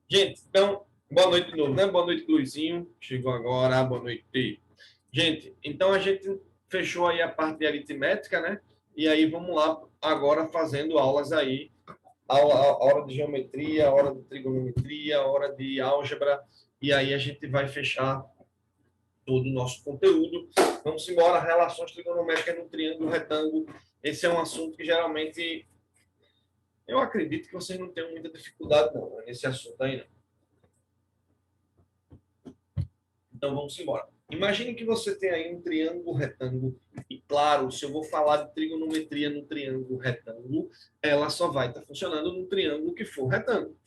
Gente, então, boa noite de novo, né? Boa noite, Luizinho. Chegou agora, boa noite. Gente, então a gente fechou aí a parte de aritmética, né? E aí vamos lá agora fazendo aulas aí. A hora de geometria, a hora de trigonometria, a hora de álgebra. E aí a gente vai fechar todo o nosso conteúdo. Vamos embora, relações trigonométricas no triângulo retângulo. Esse é um assunto que geralmente eu acredito que vocês não tenham muita dificuldade não, nesse assunto aí, não. Então vamos embora. Imagine que você tem aí um triângulo retângulo. E claro, se eu vou falar de trigonometria no triângulo retângulo, ela só vai estar funcionando no triângulo que for retângulo.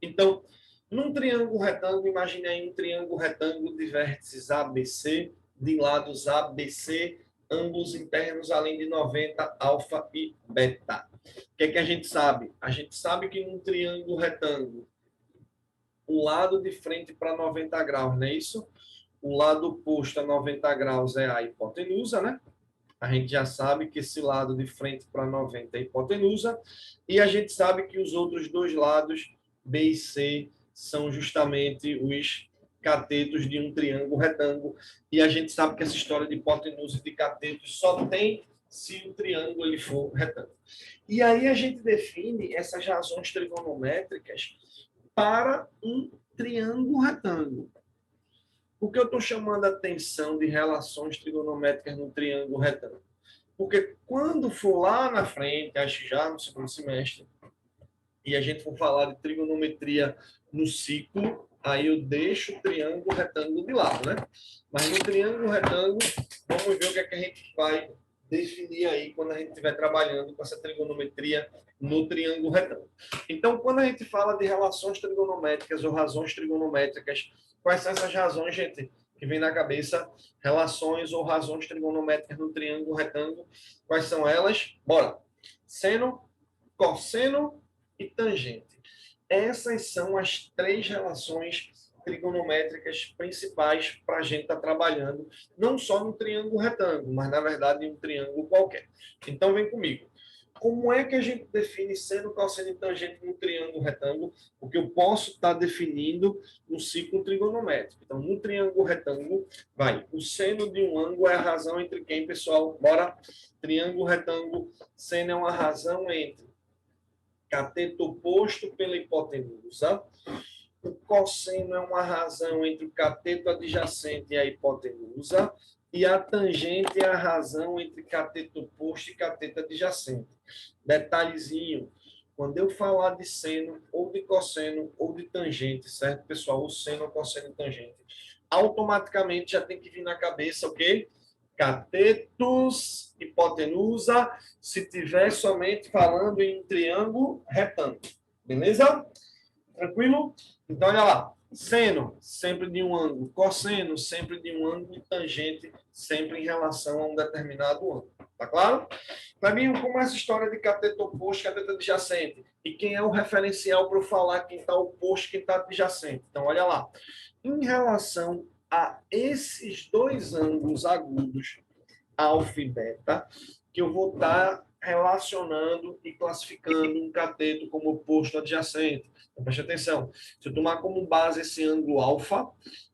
Então, num triângulo retângulo, imagine aí um triângulo retângulo de vértices ABC, de lados ABC, ângulos internos além de 90, alfa e beta. O que é que a gente sabe? A gente sabe que num triângulo retângulo, o lado de frente para 90 graus, não é isso? O lado oposto a 90 graus é a hipotenusa, né? A gente já sabe que esse lado de frente para 90 é a hipotenusa. E a gente sabe que os outros dois lados, B e C, são justamente os catetos de um triângulo retângulo. E a gente sabe que essa história de hipotenusa e de catetos só tem se o triângulo ele for retângulo. E aí a gente define essas razões trigonométricas para um triângulo retângulo. Por que eu estou chamando a atenção de relações trigonométricas no triângulo retângulo? Porque quando for lá na frente, acho que já no segundo semestre, e a gente for falar de trigonometria no ciclo, aí eu deixo o triângulo retângulo de lado, né? Mas no triângulo retângulo, vamos ver o que é que a gente vai definir aí quando a gente estiver trabalhando com essa trigonometria no triângulo retângulo. Então, quando a gente fala de relações trigonométricas ou razões trigonométricas, quais são essas razões, gente, que vem na cabeça? Relações ou razões trigonométricas no triângulo retângulo, quais são elas? Bora! Seno, cosseno e tangente. Essas são as três relações trigonométricas principais para a gente estar trabalhando, não só no triângulo retângulo, mas na verdade em um triângulo qualquer. Então vem comigo. Como é que a gente define seno, cosseno e tangente no triângulo retângulo? Porque eu posso estar definindo no ciclo trigonométrico. Então, no triângulo retângulo, vai. O seno de um ângulo é a razão entre quem, pessoal? Bora. Triângulo retângulo, seno é uma razão entre cateto oposto pela hipotenusa. O cosseno é uma razão entre o cateto adjacente e a hipotenusa. E a tangente é a razão entre cateto oposto e cateto adjacente. Detalhezinho, quando eu falar de seno, ou de cosseno, ou de tangente, certo, pessoal? O seno, cosseno e tangente. Automaticamente já tem que vir na cabeça o quê? Catetos, hipotenusa, se tiver somente falando em triângulo retângulo. Beleza? Tranquilo? Então, olha lá. Seno, sempre de um ângulo. Cosseno, sempre de um ângulo. E tangente, sempre em relação a um determinado ângulo. Tá claro? Para mim, como é essa história de cateto oposto, cateto adjacente? E quem é o referencial para eu falar quem está oposto e quem está adjacente? Então, olha lá. Em relação a esses dois ângulos agudos, alfa e beta, que eu vou estar relacionando e classificando um cateto como oposto adjacente. Então, preste atenção. Se eu tomar como base esse ângulo alfa,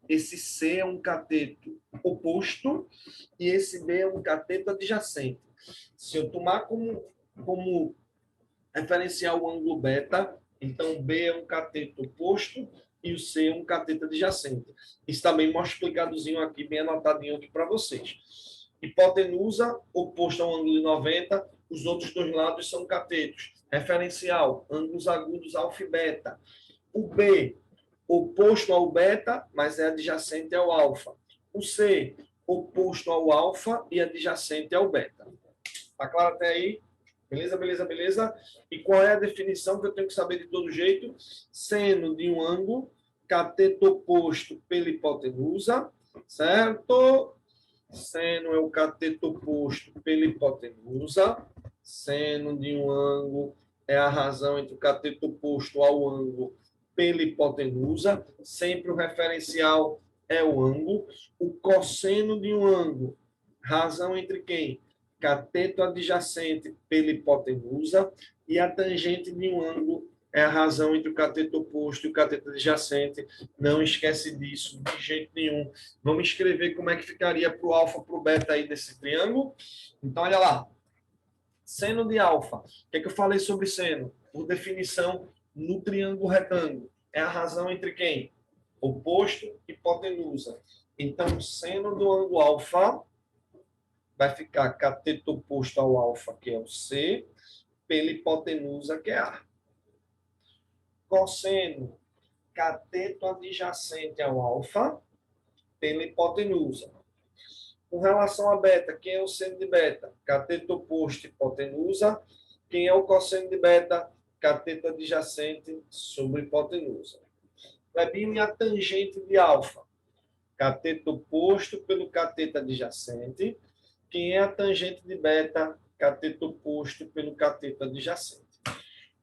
esse C é um cateto oposto e esse B é um cateto adjacente. Se eu tomar como referencial o ângulo beta, então B é um cateto oposto e o C é um cateto adjacente. Isso também mostra explicadozinho aqui, bem anotadinho aqui para vocês. Hipotenusa, oposto ao ângulo de 90, os outros dois lados são catetos. Referencial, ângulos agudos alfa e beta. O B, oposto ao beta, mas é adjacente ao alfa. O C, oposto ao alfa e adjacente ao beta. Tá claro até aí? Beleza, beleza, beleza? E qual é a definição que eu tenho que saber de todo jeito? Seno de um ângulo, cateto oposto pela hipotenusa, certo? Seno é o cateto oposto pela hipotenusa. Seno de um ângulo é a razão entre o cateto oposto ao ângulo pela hipotenusa. Sempre o referencial é o ângulo. O cosseno de um ângulo, razão entre quem? Cateto adjacente pela hipotenusa. E a tangente de um ângulo é a razão entre o cateto oposto e o cateto adjacente. Não esquece disso de jeito nenhum. Vamos escrever como é que ficaria para o alfa, para o beta aí desse triângulo. Então, olha lá. Seno de alfa. O que é que eu falei sobre seno? Por definição, no triângulo retângulo. É a razão entre quem? Oposto e hipotenusa. Então, seno do ângulo alfa vai ficar cateto oposto ao alfa, que é o C, pela hipotenusa, que é A. Cosseno, cateto adjacente ao alfa, pela hipotenusa. Com relação a beta, quem é o seno de beta? Cateto oposto, hipotenusa. Quem é o cosseno de beta? Cateto adjacente sobre hipotenusa. Clebinho, e a tangente de alfa? Cateto oposto pelo cateto adjacente. Quem é a tangente de beta? Cateto oposto pelo cateto adjacente.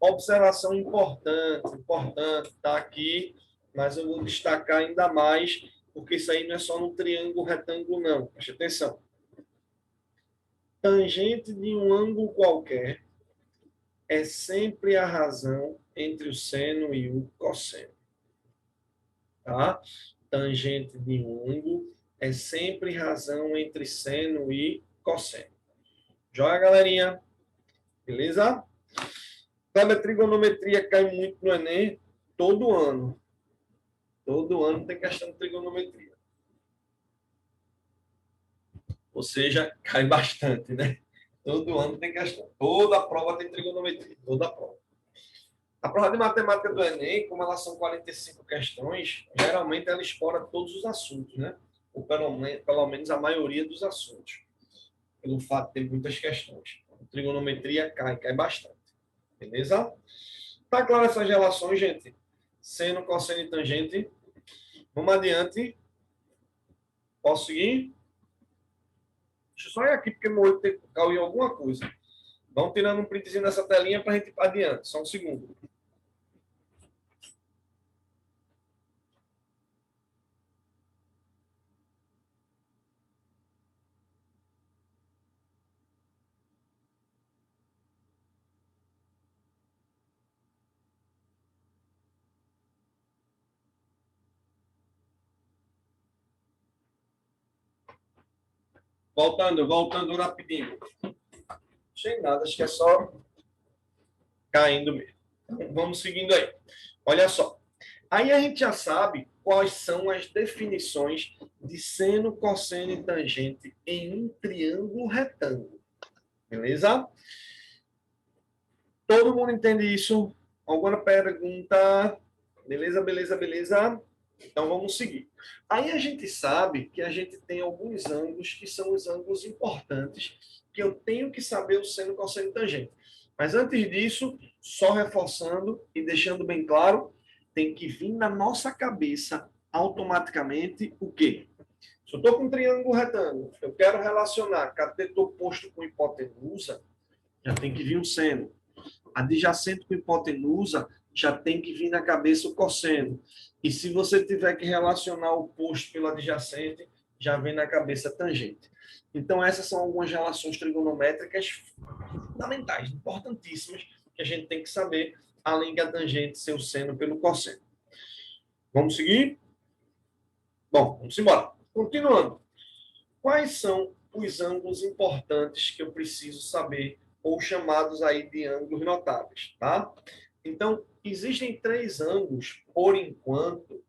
Observação importante, está aqui, mas eu vou destacar ainda mais, porque isso aí não é só no triângulo retângulo, não. Preste atenção. Tangente de um ângulo qualquer é sempre a razão entre o seno e o cosseno. Tá? Tangente de um ângulo é sempre razão entre seno e cosseno. Joia, galerinha? Beleza? Sabe, a trigonometria cai muito no Enem todo ano. Todo ano tem questão de trigonometria. Ou seja, cai bastante, né? Todo ano tem questão. Toda prova tem trigonometria. Toda prova. A prova de matemática do Enem, como elas são 45 questões, geralmente ela explora todos os assuntos, né? Ou pelo menos a maioria dos assuntos. Pelo fato de ter muitas questões. A trigonometria cai bastante. Beleza? Tá claro essas relações, gente? Seno, cosseno e tangente. Vamos adiante. Posso seguir? Deixa eu só ir aqui, porque meu olho caiu em alguma coisa. Vamos tirando um printzinho dessa telinha para a gente ir para adiante. Só um segundo. Voltando rapidinho. Sem nada, acho que é só caindo mesmo. Então, vamos seguindo aí. Olha só. Aí a gente já sabe quais são as definições de seno, cosseno e tangente em um triângulo retângulo. Beleza? Todo mundo entende isso? Alguma pergunta? Beleza? Então vamos seguir. Aí a gente sabe que a gente tem alguns ângulos que são os ângulos importantes, que eu tenho que saber o seno, cosseno e tangente. Mas antes disso, só reforçando e deixando bem claro, tem que vir na nossa cabeça automaticamente o quê? Se eu estou com um triângulo retângulo, eu quero relacionar cateto oposto com hipotenusa, já tem que vir um seno. Adjacente com hipotenusa, já tem que vir na cabeça o cosseno. E se você tiver que relacionar o oposto pelo adjacente, já vem na cabeça a tangente. Então, essas são algumas relações trigonométricas fundamentais, importantíssimas, que a gente tem que saber, além de a tangente ser o seno pelo cosseno. Vamos seguir? Bom, vamos embora. Continuando. Quais são os ângulos importantes que eu preciso saber, ou chamados aí de ângulos notáveis, tá? Então, existem 3 ângulos, por enquanto,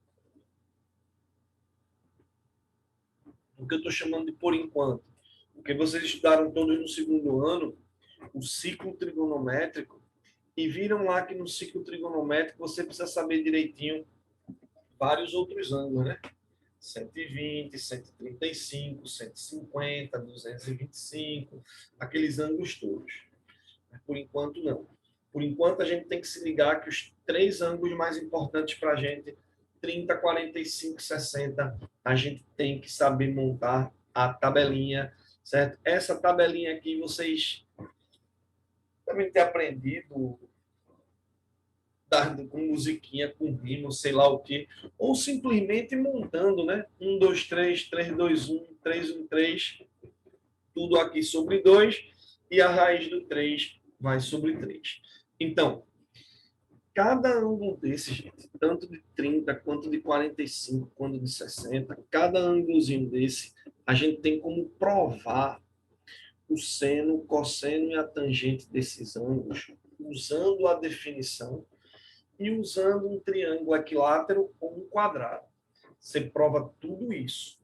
o que eu estou chamando de por enquanto, porque vocês estudaram todos no segundo ano o ciclo trigonométrico e viram lá que no ciclo trigonométrico você precisa saber direitinho vários outros ângulos, né? 120, 135, 150, 225, aqueles ângulos todos. Mas por enquanto, não. Por enquanto, a gente tem que se ligar que os 3 ângulos mais importantes para a gente, 30, 45, 60, a gente tem que saber montar a tabelinha, certo? Essa tabelinha aqui, vocês devem ter aprendido com musiquinha, com rima, sei lá o quê, ou simplesmente montando, né? 1, 2, 3, 3, 2, 1, 3, 1, 3, tudo aqui sobre 2, e a raiz do 3 vai sobre 3. Então, Cada ângulo desse, gente, tanto de 30, quanto de 45, quanto de 60, cada ângulozinho desse, a gente tem como provar o seno, o cosseno e a tangente desses ângulos, usando a definição e usando um triângulo equilátero ou um quadrado. Você prova tudo isso.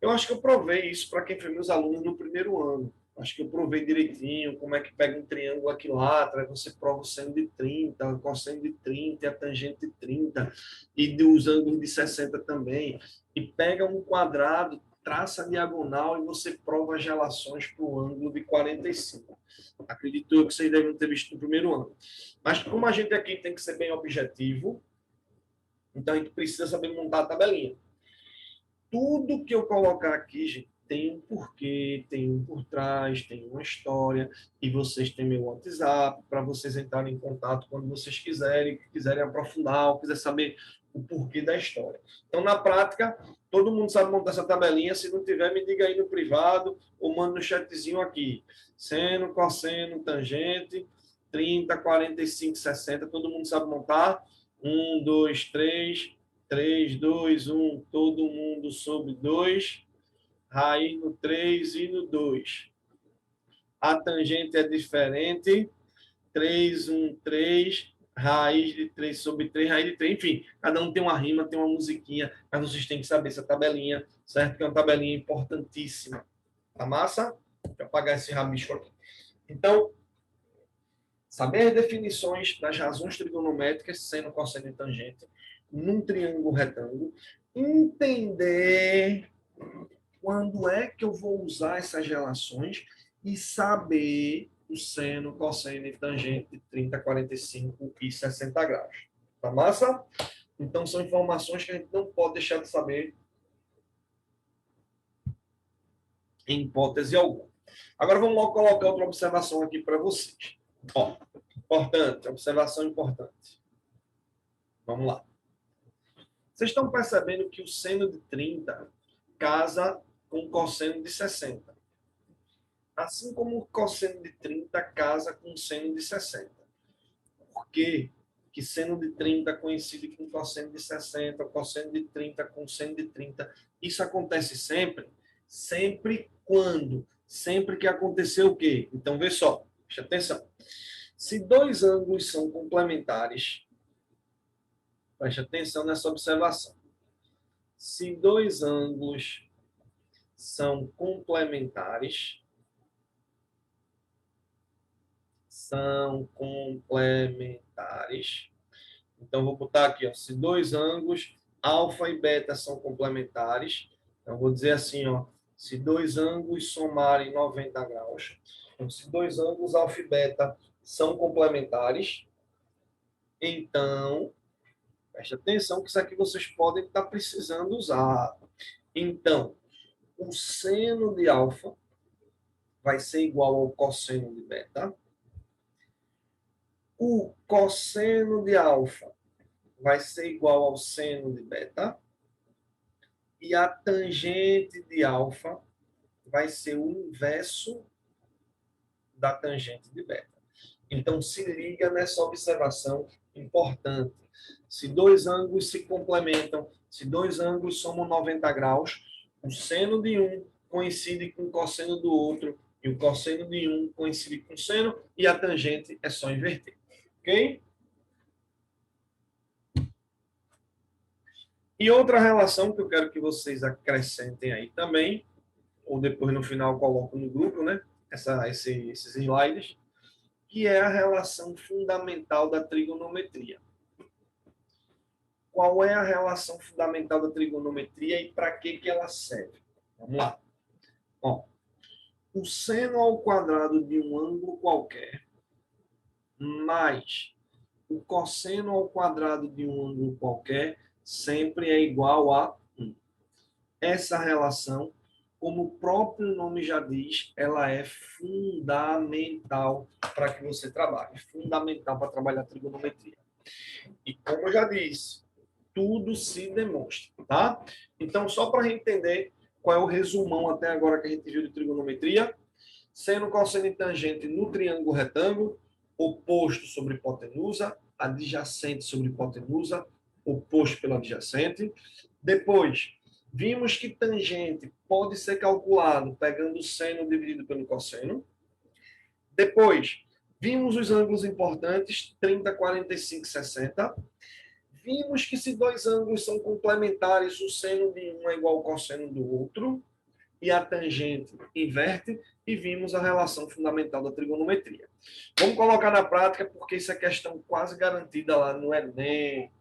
Eu acho que eu provei isso para quem foi meus alunos no primeiro ano. Acho que eu provei direitinho como é que pega um triângulo equilátero, aí você prova o seno de 30, o cosseno de 30, a tangente de 30, e dos ângulos de 60 também. E pega um quadrado, traça a diagonal e você prova as relações para o ângulo de 45. Acredito eu que vocês devem ter visto no primeiro ano. Mas como a gente aqui tem que ser bem objetivo, então a gente precisa saber montar a tabelinha. Tudo que eu colocar aqui, gente, tem um porquê, tem um por trás, tem uma história, e vocês têm meu WhatsApp para vocês entrarem em contato quando vocês quiserem aprofundar, ou quiser saber o porquê da história. Então, na prática, todo mundo sabe montar essa tabelinha. Se não tiver, me diga aí no privado ou manda no chatzinho aqui. Seno, cosseno, tangente, 30, 45, 60, todo mundo sabe montar. 1, 2, 3, 3, 2, 1, todo mundo sobre 2, raiz no 3 e no 2. A tangente é diferente, 3, 1, 3, raiz de 3 sobre 3, raiz de 3, enfim, cada um tem uma rima, tem uma musiquinha, mas vocês têm que saber essa tabelinha, certo? Que é uma tabelinha importantíssima. Tá massa? Deixa eu apagar esse rabisco aqui. Então, saber as definições das razões trigonométricas, seno, cosseno e tangente, num triângulo retângulo, entender quando é que eu vou usar essas relações e saber o seno, cosseno e tangente de 30, 45 e 60 graus. Tá massa? Então, são informações que a gente não pode deixar de saber em hipótese alguma. Agora, vamos logo colocar outra observação aqui para vocês. Ó, importante, observação importante. Vamos lá. Vocês estão percebendo que o seno de 30 casa com o cosseno de 60. Assim como o cosseno de 30 casa com o seno de 60. Por quê? Que seno de 30 coincide com cosseno de 60, cosseno de 30 com seno de 30. Isso acontece sempre? Sempre quando? Sempre que aconteceu o quê? Então, vê só, preste atenção. Se dois ângulos são complementares, preste atenção nessa observação. Se dois ângulos são complementares, então, vou botar aqui, ó, se dois ângulos, alfa e beta, são complementares, então, vou dizer assim, ó, se dois ângulos somarem 90 graus, então, se dois ângulos, alfa e beta, são complementares, então, preste atenção que isso aqui vocês podem estar precisando usar. Então, o seno de alfa vai ser igual ao cosseno de beta. O cosseno de alfa vai ser igual ao seno de beta. E a tangente de alfa vai ser o inverso da tangente de beta. Então, se liga nessa observação importante. Se dois ângulos se complementam, se dois ângulos somam 90 graus, o seno de um coincide com o cosseno do outro, e o cosseno de um coincide com o seno, e a tangente é só inverter. Ok? E outra relação que eu quero que vocês acrescentem aí também, ou depois no final coloco no grupo, né? Esses slides, que é a relação fundamental da trigonometria. Qual é a relação fundamental da trigonometria e para que ela serve? Vamos lá. Ó, o seno ao quadrado de um ângulo qualquer mais o cosseno ao quadrado de um ângulo qualquer sempre é igual a 1. Essa relação, como o próprio nome já diz, ela é fundamental para que você trabalhe. Fundamental para trabalhar trigonometria. E como eu já disse, tudo se demonstra, tá? Então, só para a gente entender qual é o resumão até agora que a gente viu de trigonometria, seno, cosseno e tangente no triângulo retângulo, oposto sobre hipotenusa, adjacente sobre hipotenusa, oposto pelo adjacente. Depois, vimos que tangente pode ser calculado pegando o seno dividido pelo cosseno. Depois, vimos os ângulos importantes, 30, 45, 60. Vimos que se dois ângulos são complementares, o seno de um é igual ao cosseno do outro, e a tangente inverte, e vimos a relação fundamental da trigonometria. Vamos colocar na prática, porque isso é questão quase garantida lá no Enem.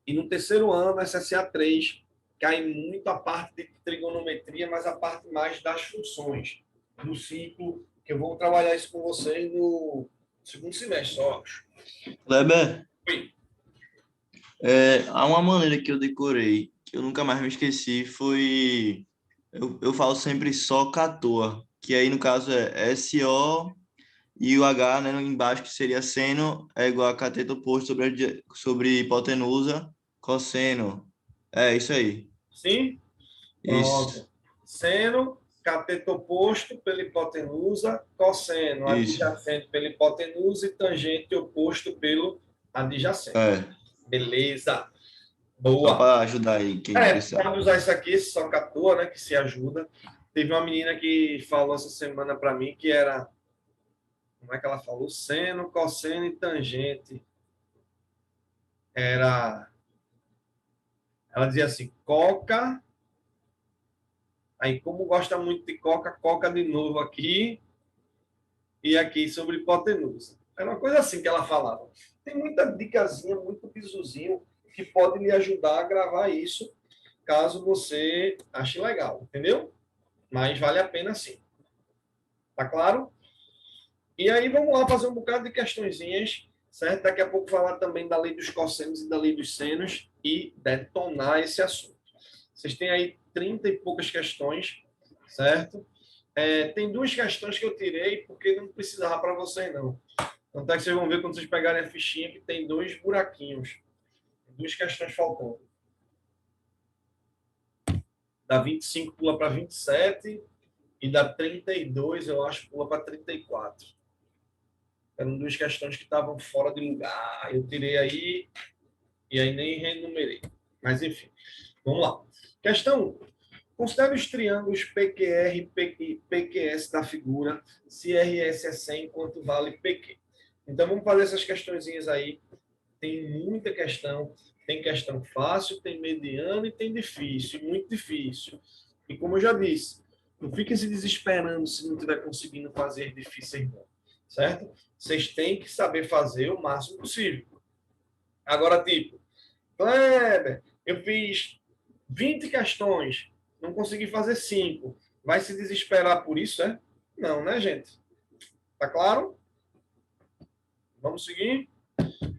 E no terceiro ano, SSA 3, cai muito a parte de trigonometria, mas a parte mais das funções do ciclo, que eu vou trabalhar isso com vocês no segundo semestre, só acho. Kleber, há uma maneira que eu decorei, que eu nunca mais me esqueci, foi... Eu falo sempre só catoa, que aí no caso é SO e o H, né, embaixo, que seria seno, é igual a cateto oposto sobre hipotenusa, cosseno. É isso aí. Sim? Isso, Pronto. Seno, cateto oposto pela hipotenusa, cosseno isso. adjacente pela hipotenusa e tangente oposto pelo adjacente. É, Beleza. só Boa. para ajudar aí quem precisar. Pode usar isso aqui, esse socatua, né, que se ajuda. Teve uma menina que falou essa semana para mim que era, como é que ela falou? Seno, cosseno e tangente. Ela dizia assim, coca, aí como gosta muito de coca, coca de novo aqui, e aqui sobre hipotenusa. Era uma coisa assim que ela falava. Tem muita dicasinha, muito bisuzinho, que pode lhe ajudar a gravar isso, caso você ache legal, entendeu? Mas vale a pena sim. Tá claro? E aí vamos lá fazer um bocado de questõezinhas, certo? Daqui a pouco falar também da lei dos cossenos e da lei dos senos e detonar esse assunto. Vocês têm aí 30 e poucas questões, certo? Tem duas questões que eu tirei porque não precisava para vocês, não. Então, até que vocês vão ver quando vocês pegarem a fichinha que tem dois buraquinhos. Duas questões faltando. Da 25 pula para 27 e da 32, eu acho, pula para 34. Eram duas questões que estavam fora de lugar. Eu tirei aí e aí nem renumerei. Mas, enfim, vamos lá. Questão 1. Considere os triângulos PQR e PQS da figura, se RS é 100, quanto vale PQ. Então, vamos fazer essas questõezinhas aí. Tem muita questão. Tem questão fácil, tem mediano e tem difícil, muito difícil. E como eu já disse, não fiquem se desesperando se não estiver conseguindo fazer difíceis, não. Certo? Vocês têm que saber fazer o máximo possível. Agora, tipo, Kleber, eu fiz 20 questões, não consegui fazer 5. Vai se desesperar por isso, é? Não, né, gente? Tá claro? Vamos seguir?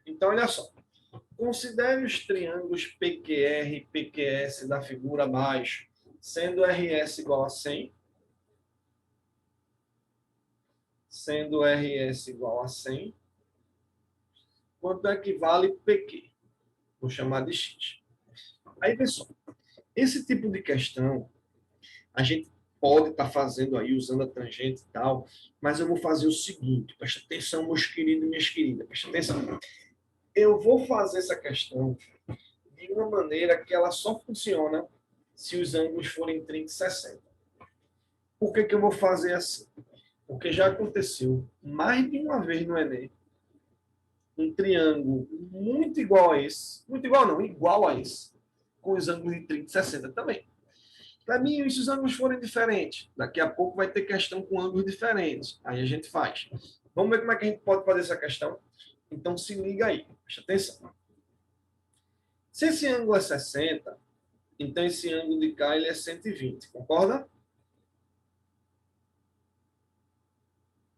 Então, olha só. Considere os triângulos PQR e PQS da figura abaixo, sendo RS igual a 100, sendo RS igual a 100, quanto é que vale PQ? Vou chamar de X. Aí, pessoal, esse tipo de questão a gente pode estar fazendo aí, usando a tangente e tal, mas eu vou fazer o seguinte, presta atenção, meus queridos e minhas queridas, presta atenção. Eu vou fazer essa questão de uma maneira que ela só funciona se os ângulos forem 30 e 60. Por que que eu vou fazer assim? Porque já aconteceu mais de uma vez no Enem um triângulo muito igual a esse, muito igual não, igual a esse, com os ângulos de 30 e 60 também. Para mim, e se os ângulos forem diferentes? Daqui a pouco vai ter questão com ângulos diferentes. Aí a gente faz. Vamos ver como é que a gente pode fazer essa questão? Então, se liga aí. Presta atenção. Se esse ângulo é 60, então esse ângulo de cá ele é 120. Concorda?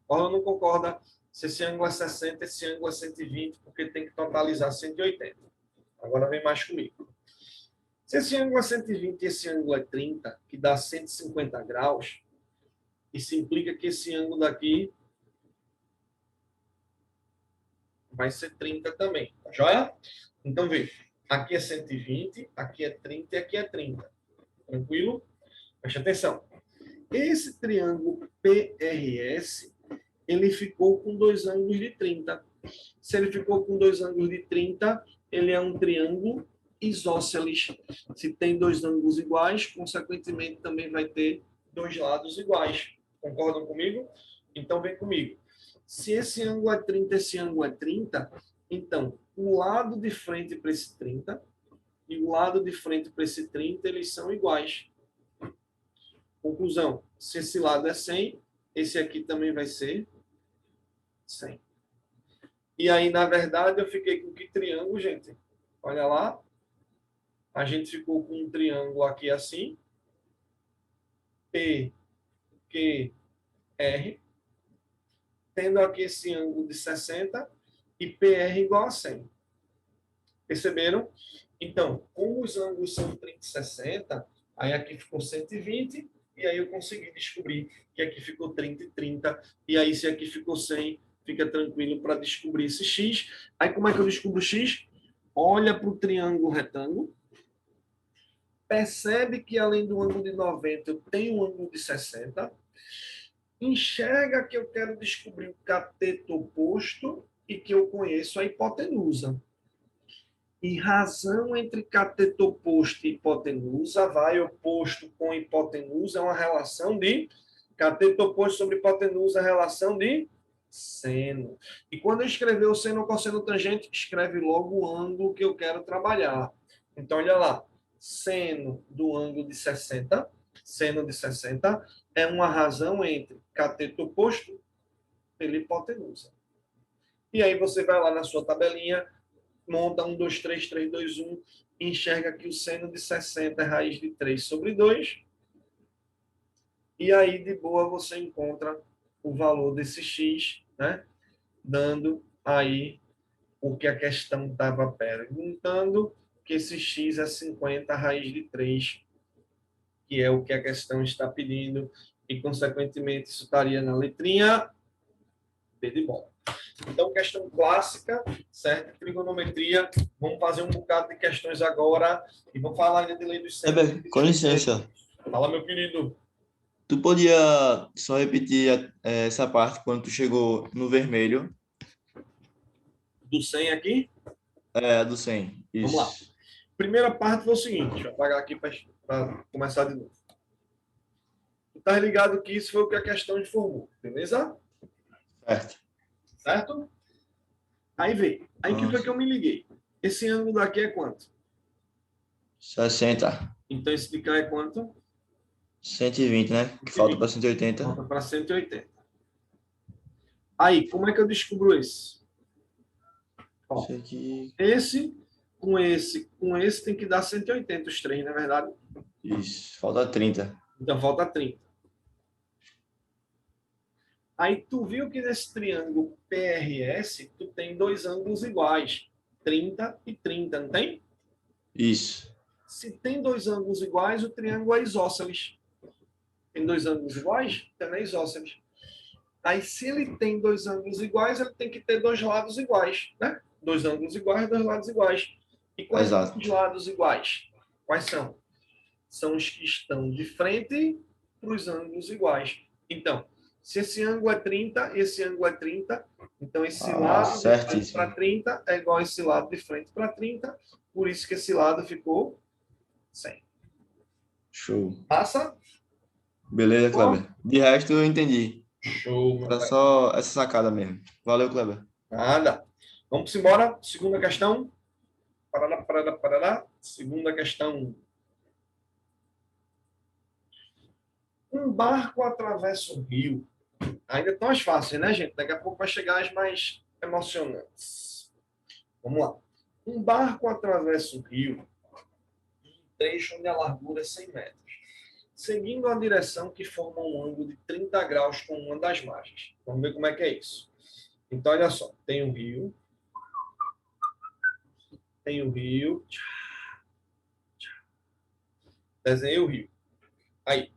Concorda ou não concorda? Se esse ângulo é 60, esse ângulo é 120, porque tem que totalizar 180. Agora vem mais comigo. Se esse ângulo é 120 e esse ângulo é 30, que dá 150 graus, isso implica que esse ângulo daqui vai ser 30 também, tá joia? Então, veja, aqui é 120, aqui é 30 e aqui é 30. Tranquilo? Preste atenção. Esse triângulo PRS, ele ficou com dois ângulos de 30. Se ele ficou com dois ângulos de 30, ele é um triângulo isósceles. Se tem dois ângulos iguais, consequentemente também vai ter dois lados iguais. Concordam comigo? Então vem comigo. Se esse ângulo é 30, esse ângulo é 30, então o lado de frente para esse 30 e o lado de frente para esse 30, eles são iguais. Conclusão, se esse lado é 100, esse aqui também vai ser 100. E aí, na verdade, eu fiquei com que triângulo, gente? Olha lá. A gente ficou com um triângulo aqui assim. P, Q, R. Tendo aqui esse ângulo de 60 e PR igual a 100. Perceberam? Então, como os ângulos são 30 e 60, aí aqui ficou 120, e aí eu consegui descobrir que aqui ficou 30 e 30, e aí se aqui ficou 100, fica tranquilo para descobrir esse X. Aí como é que eu descubro o X? Olha para o triângulo retângulo, percebe que além do ângulo de 90 eu tenho um ângulo de 60, enxerga que eu quero descobrir o cateto oposto e que eu conheço a hipotenusa. E razão entre cateto oposto e hipotenusa vai oposto com hipotenusa é uma relação de cateto oposto sobre hipotenusa é relação de seno. E quando eu escrever o seno ou cosseno tangente, escreve logo o ângulo que eu quero trabalhar. Então, olha lá. Seno do ângulo de 60, seno de 60, é uma razão entre cateto oposto pela hipotenusa. E aí você vai lá na sua tabelinha, monta 1, 2, 3, 3, 2, 1, enxerga que o seno de 60 é raiz de 3 sobre 2, e aí de boa você encontra o valor desse x, né? Dando aí o que a questão estava perguntando, que esse x é 50 raiz de 3, que é o que a questão está pedindo, e consequentemente isso estaria na letrinha B de bola. Então, questão clássica, certo? Trigonometria. Vamos fazer um bocado de questões agora e vamos falar ainda de lei dos sêmios. Com licença, Fala, meu querido. tu podia só repetir essa parte quando tu chegou no vermelho? Do 100 aqui, É, a do 100. vamos lá. Isso. Primeira parte foi o seguinte, deixa eu apagar aqui para começar de novo. Tu tá ligado que isso foi o que a questão informou, beleza? Certo. Certo? Aí vem. Aí que foi que eu me liguei. Esse ângulo daqui é quanto? 60. Então esse de cá é quanto? 120, né? Que falta para 180. Volta para 180. Aí, como é que eu descubro esse? Ó, Isso aqui. esse tem que dar 180 os três, não é verdade? Isso. Falta 30. Então falta 30. Aí tu viu que nesse triângulo PRS, tu tem dois ângulos iguais, 30 e 30, não tem? Isso. Se tem dois ângulos iguais, o triângulo é isósceles. Tem dois ângulos iguais? Então é isósceles. Aí se ele tem dois ângulos iguais, ele tem que ter dois lados iguais, né? Dois ângulos iguais, dois lados iguais. E quais são Exato. os lados iguais? Quais são? São os que estão de frente para os ângulos iguais. Então, se esse ângulo é 30, esse ângulo é 30, então esse lado de frente para Certíssimo. 30 é igual a esse lado de frente para 30, por isso que esse lado ficou 100. Show. Passa? Beleza, Kleber. De resto, eu entendi. Show, meu Era pai. só essa sacada mesmo. Valeu, Kleber. Nada. Vamos embora. Segunda questão. Parará, parará, parará. Segunda questão. Um barco atravessa um rio. Ainda estão as fáceis, né, gente? Daqui a pouco vai chegar as mais emocionantes. Vamos lá. Um barco atravessa um rio, um trecho onde a largura é 100 metros, seguindo a direção que forma um ângulo de 30 graus com uma das margens. Vamos ver como é que é isso. Então, olha só. Tem um rio. Tem o rio. Desenhei o rio. Aí.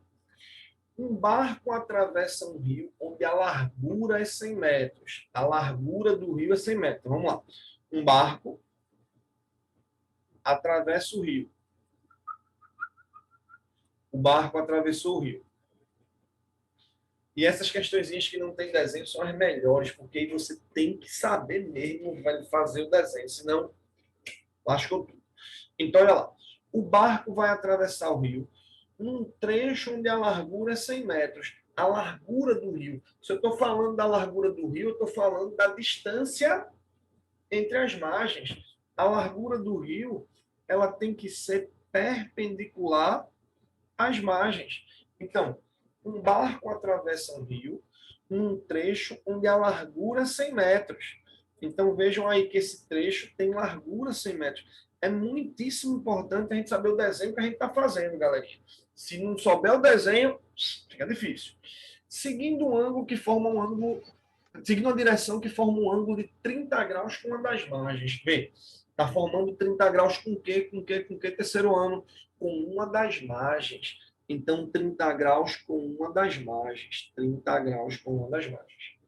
Um barco atravessa um rio onde a largura é 100 metros. A largura do rio é 100 metros. Vamos lá. Um barco atravessa o rio. O barco atravessou o rio. E essas questõezinhas que não tem desenho são as melhores, porque aí você tem que saber mesmo fazer o desenho, senão lascou tudo. Então, olha lá. O barco vai atravessar o rio num trecho onde a largura é 100 metros. A largura do rio. Se eu estou falando da largura do rio, eu estou falando da distância entre as margens. A largura do rio, ela tem que ser perpendicular às margens. Então, um barco atravessa um rio num trecho onde a largura é 100 metros. Então, vejam aí que esse trecho tem largura 100 metros. É muitíssimo importante a gente saber o desenho que a gente está fazendo, galera. Se não souber o desenho, fica difícil. Seguindo um ângulo que forma um ângulo, seguindo uma direção que forma um ângulo de 30 graus com uma das margens. Vê, está formando 30 graus com o quê? Com o quê? Com o quê? Terceiro ano. Com uma das margens. Então, 30 graus com uma das margens. 30 graus com uma das margens.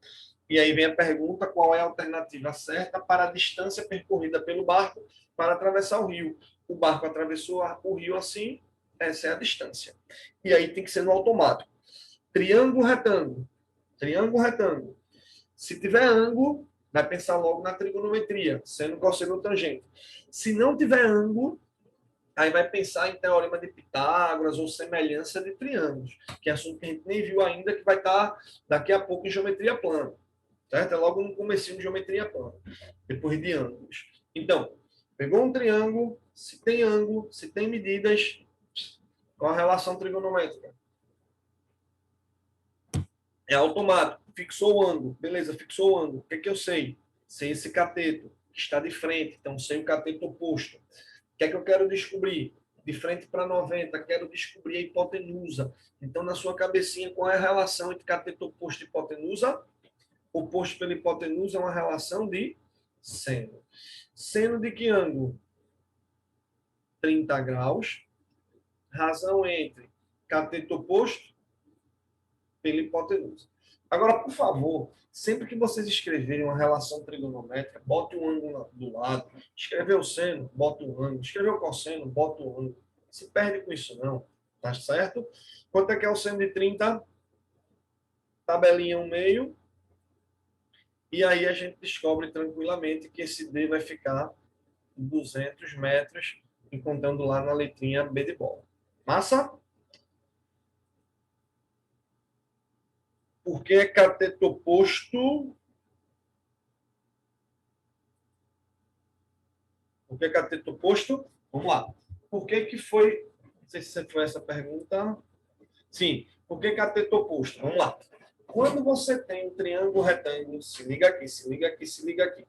E aí vem a pergunta, qual é a alternativa certa para a distância percorrida pelo barco para atravessar o rio? O barco atravessou o rio assim, essa é a distância. E aí tem que ser no automático. Triângulo, retângulo. Triângulo, retângulo. Se tiver ângulo, vai pensar logo na trigonometria, sendo cosseno ou tangente. Se não tiver ângulo, aí vai pensar em teorema de Pitágoras ou semelhança de triângulos, que é assunto que a gente nem viu ainda, que vai estar daqui a pouco em geometria plana. Certo? É logo no comecinho de geometria plana, depois de ângulos. Então, pegou um triângulo, se tem medidas, qual a relação trigonométrica? É automático. Fixou o ângulo. Beleza, fixou o ângulo. O que é que eu sei? Sei esse cateto, que está de frente. Então, sei o cateto oposto. O que é que eu quero descobrir? De frente para 90, quero descobrir a hipotenusa. Então, na sua cabecinha, qual é a relação entre cateto oposto e hipotenusa? Oposto pela hipotenusa é uma relação de seno. Seno de que ângulo? 30 graus. Razão entre cateto oposto pela hipotenusa. Agora, por favor, sempre que vocês escreverem uma relação trigonométrica, bote um ângulo do lado. Escreveu o seno, bota um ângulo. Escreveu o cosseno, bota um ângulo. Se perde com isso, não. Tá certo? Quanto é que é o seno de 30? Tabelinha 1/2. E aí a gente descobre tranquilamente que esse D vai ficar 200 metros, encontrando lá na letrinha B de bola. Massa? Por que cateto oposto? Por que cateto oposto? Vamos lá. Por que foi... Não sei se foi essa pergunta. Sim. Por que cateto oposto? Vamos lá. Quando você tem um triângulo retângulo, se liga aqui, se liga aqui, se liga aqui.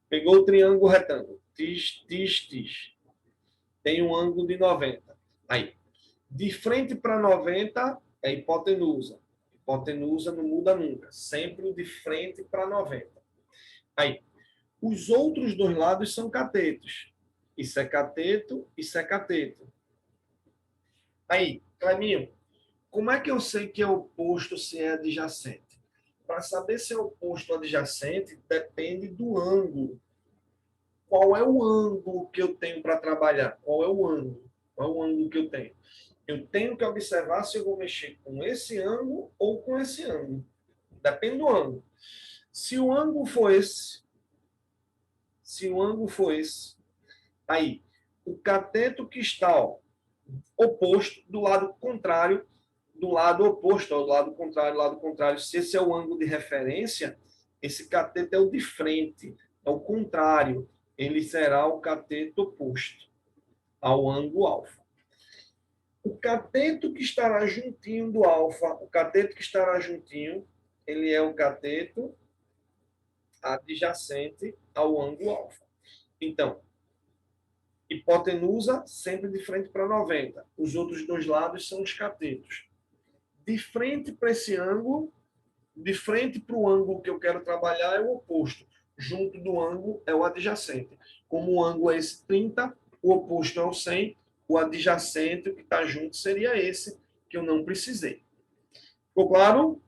Pegou o triângulo retângulo. Tis, tis, tis. Tem um ângulo de 90. Aí. De frente para 90 é hipotenusa. Hipotenusa não muda nunca. Sempre de frente para 90. Aí. Os outros dois lados são catetos. Isso é cateto, isso é cateto. Aí, Cleminho, como é que eu sei que é oposto se é adjacente? Para saber se é oposto ou adjacente, depende do ângulo. Qual é o ângulo que eu tenho para trabalhar? Qual é o ângulo? Qual é o ângulo que eu tenho? Eu tenho que observar se eu vou mexer com esse ângulo ou com esse ângulo. Depende do ângulo. Se o ângulo for esse, aí, o cateto que está oposto, do lado contrário, do lado oposto, do lado contrário, se esse é o ângulo de referência, esse cateto é o de frente, é o contrário, ele será o cateto oposto ao ângulo alfa. O cateto que estará juntinho do alfa, o cateto que estará juntinho, ele é o cateto adjacente ao ângulo alfa. Então, hipotenusa sempre de frente para 90. Os outros dois lados são os catetos. De frente para esse ângulo, de frente para o ângulo que eu quero trabalhar é o oposto. Junto do ângulo é o adjacente. Como o ângulo é esse 30, o oposto é o 100, o adjacente, o que está junto, seria esse, que eu não precisei. Ficou claro?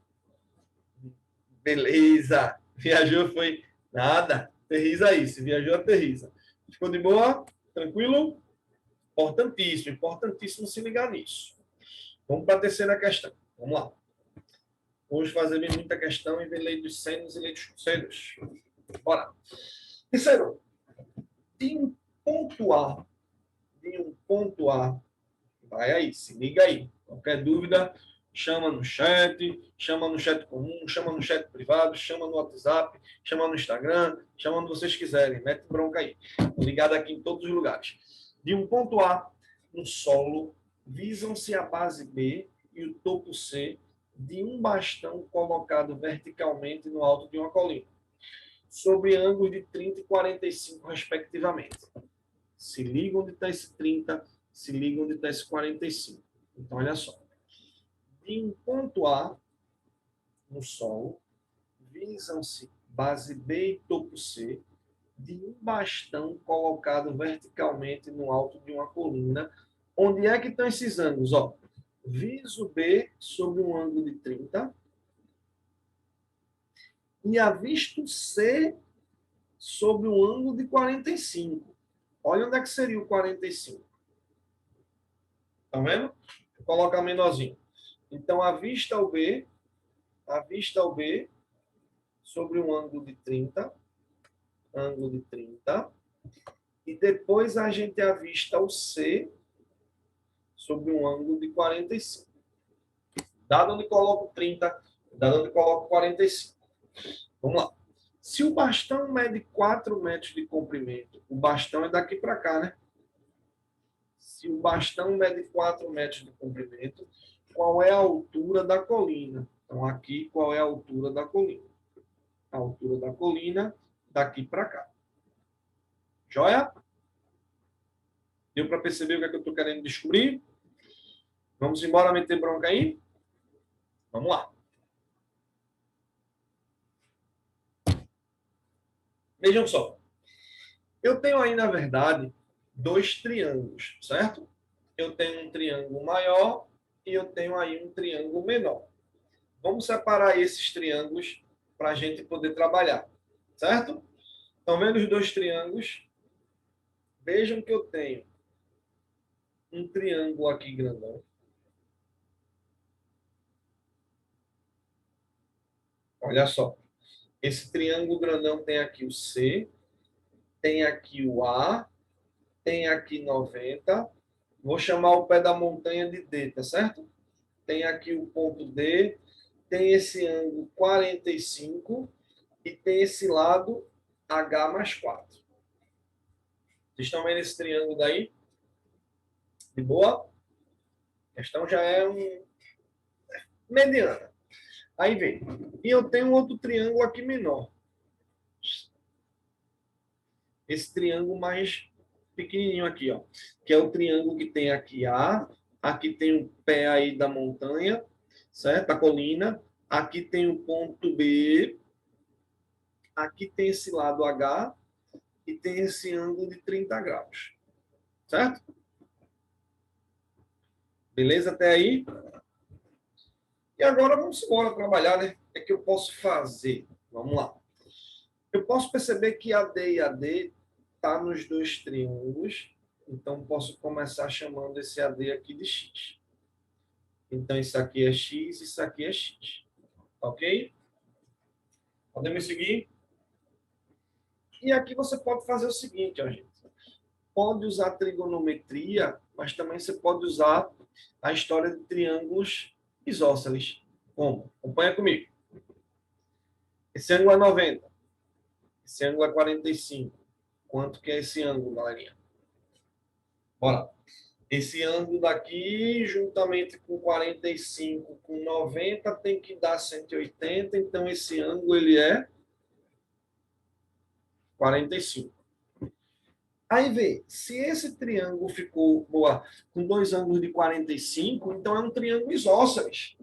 Beleza. Viajou, foi nada. Aterriza aí. Se viajou, aterriza. Ficou de boa? Tranquilo? Importantíssimo se ligar nisso. Vamos para a terceira questão. Vamos lá. Hoje fazer bem muita questão e ver lei dos senos e lei dos cossenos. Bora. Terceiro, de um ponto A, vai aí, se liga aí. Qualquer dúvida, chama no chat comum, chama no chat privado, chama no WhatsApp, chama no Instagram, chama onde vocês quiserem, mete bronca aí. Tô ligado aqui em todos os lugares. De um ponto A, no solo, visam-se a base B e o topo C de um bastão colocado verticalmente no alto de uma colina, sobre ângulos de 30 e 45, respectivamente. Se liga onde está esse 30, se liga onde está esse 45. Então, olha só. De um ponto A, no solo, visam-se base B e topo C de um bastão colocado verticalmente no alto de uma colina. Onde é que estão esses ângulos? Ó, viso B sobre um ângulo de 30 e avisto C sobre um ângulo de 45. Olha onde é que seria o 45. Tá vendo? Vou colocar menorzinho. Então, avista o B sobre um ângulo de 30, e depois a gente avista o C sobre um ângulo de 45. Dado onde coloco 30, dado onde coloco 45. Vamos lá. Se o bastão mede 4 metros de comprimento, o bastão é daqui para cá, né? Se o bastão mede 4 metros de comprimento, qual é a altura da colina? Então, aqui, qual é a altura da colina? A altura da colina daqui para cá. Joia? Deu para perceber o que é que eu estou querendo descobrir? Vamos embora meter bronca aí? Vamos lá. Vejam só. Eu tenho aí, na verdade, 2 triângulos, certo? Eu tenho um triângulo maior e eu tenho aí um triângulo menor. Vamos separar esses triângulos para a gente poder trabalhar, certo? Estão vendo os 2 triângulos? Vejam que eu tenho um triângulo aqui grandão. Olha só. Esse triângulo grandão tem aqui o C, tem aqui o A, tem aqui 90. Vou chamar o pé da montanha de D, tá certo? Tem aqui o ponto D, tem esse ângulo 45 e tem esse lado H mais 4. Vocês estão vendo esse triângulo daí? De boa? A questão já é mediana. Aí vem. E eu tenho um outro triângulo aqui menor. Esse triângulo mais pequenininho aqui, ó. Que é o triângulo que tem aqui A, aqui tem o pé aí da montanha, certo? A colina. Aqui tem o ponto B. Aqui tem esse lado H e tem esse ângulo de 30 graus. Certo? Beleza até aí? E agora vamos embora trabalhar, né? O que é que eu posso fazer? Vamos lá. Eu posso perceber que AD e AD está nos 2 triângulos. Então, posso começar chamando esse AD aqui de X. Então, isso aqui é X, isso aqui é X. Ok? Podemos seguir? E aqui você pode fazer o seguinte, ó, gente. Pode usar trigonometria, mas também você pode usar a história de triângulos isósceles. Como? Acompanha comigo. Esse ângulo é 90. Esse ângulo é 45. Quanto que é esse ângulo, galerinha? Bora. Esse ângulo daqui, juntamente com 45, com 90, tem que dar 180. Então, esse ângulo ele é 45. Aí vê, se esse triângulo ficou com 2 ângulos de 45, então é um triângulo isósceles.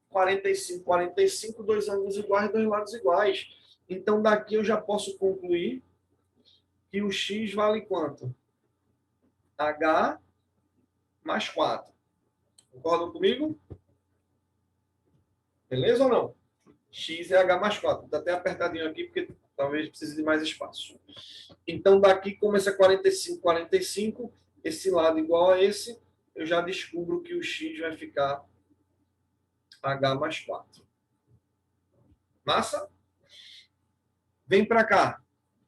45, 45, 2 ângulos iguais, 2 lados iguais. Então, daqui eu já posso concluir que o x vale quanto? H mais 4. Concordam comigo? Beleza ou não? X é H mais 4. Está até apertadinho aqui, porque talvez precise de mais espaço. Então, daqui, como esse é 45, 45, esse lado igual a esse, eu já descubro que o X vai ficar H mais 4. Massa? Vem para cá.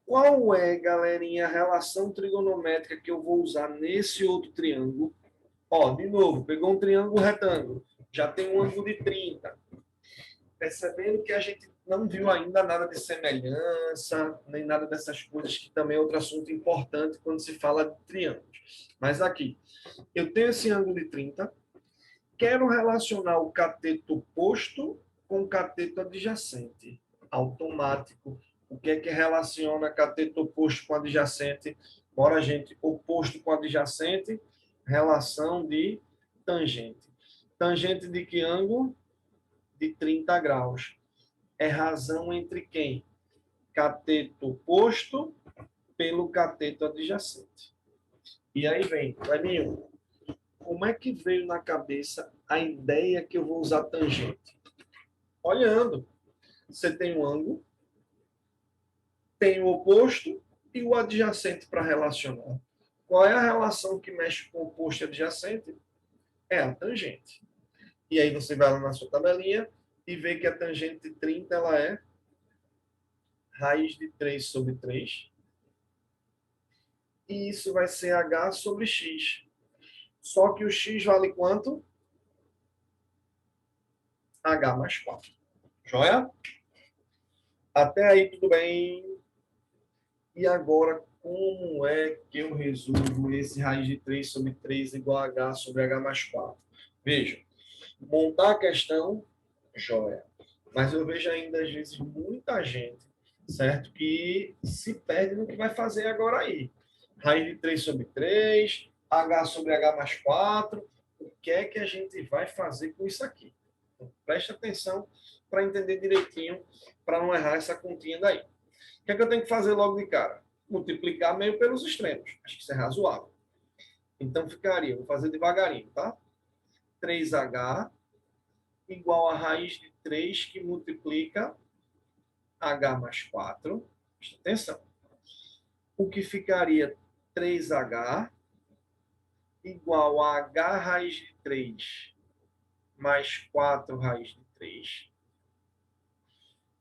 Qual é, galerinha, a relação trigonométrica que eu vou usar nesse outro triângulo? Ó, de novo, pegou um triângulo retângulo. Já tem um ângulo de 30. Percebendo que a gente não viu ainda nada de semelhança, nem nada dessas coisas, que também é outro assunto importante quando se fala de triângulos. Mas aqui, eu tenho esse ângulo de 30, quero relacionar o cateto oposto com o cateto adjacente. Automático. O que é que relaciona cateto oposto com adjacente? Bora, gente. Oposto com adjacente, relação de tangente. Tangente de que ângulo? De 30 graus. É razão entre quem? Cateto oposto pelo cateto adjacente. E aí vem, Clebinho, como é que veio na cabeça a ideia que eu vou usar tangente? Olhando, você tem um ângulo, tem o oposto e o adjacente para relacionar. Qual é a relação que mexe com o oposto e adjacente? É a tangente. E aí você vai lá na sua tabelinha e vê que a tangente de 30 ela é raiz de 3 sobre 3. E isso vai ser h sobre x. Só que o x vale quanto? H mais 4. Joia? Até aí tudo bem. E agora, como é que eu resolvo esse raiz de 3 sobre 3 igual a h sobre h mais 4? Veja, montar a questão, joia. Mas eu vejo ainda, às vezes, muita gente, certo? Que se perde no que vai fazer agora aí. Raiz de 3 sobre 3, h sobre h mais 4. O que é que a gente vai fazer com isso aqui? Então, preste atenção para entender direitinho, para não errar essa continha daí. O que é que eu tenho que fazer logo de cara? Multiplicar meio pelos extremos. Acho que isso é razoável. Então, ficaria, vou fazer devagarinho, tá? 3h igual a raiz de 3 que multiplica h mais 4. Presta atenção. O que ficaria 3h igual a h raiz de 3 mais 4 raiz de 3.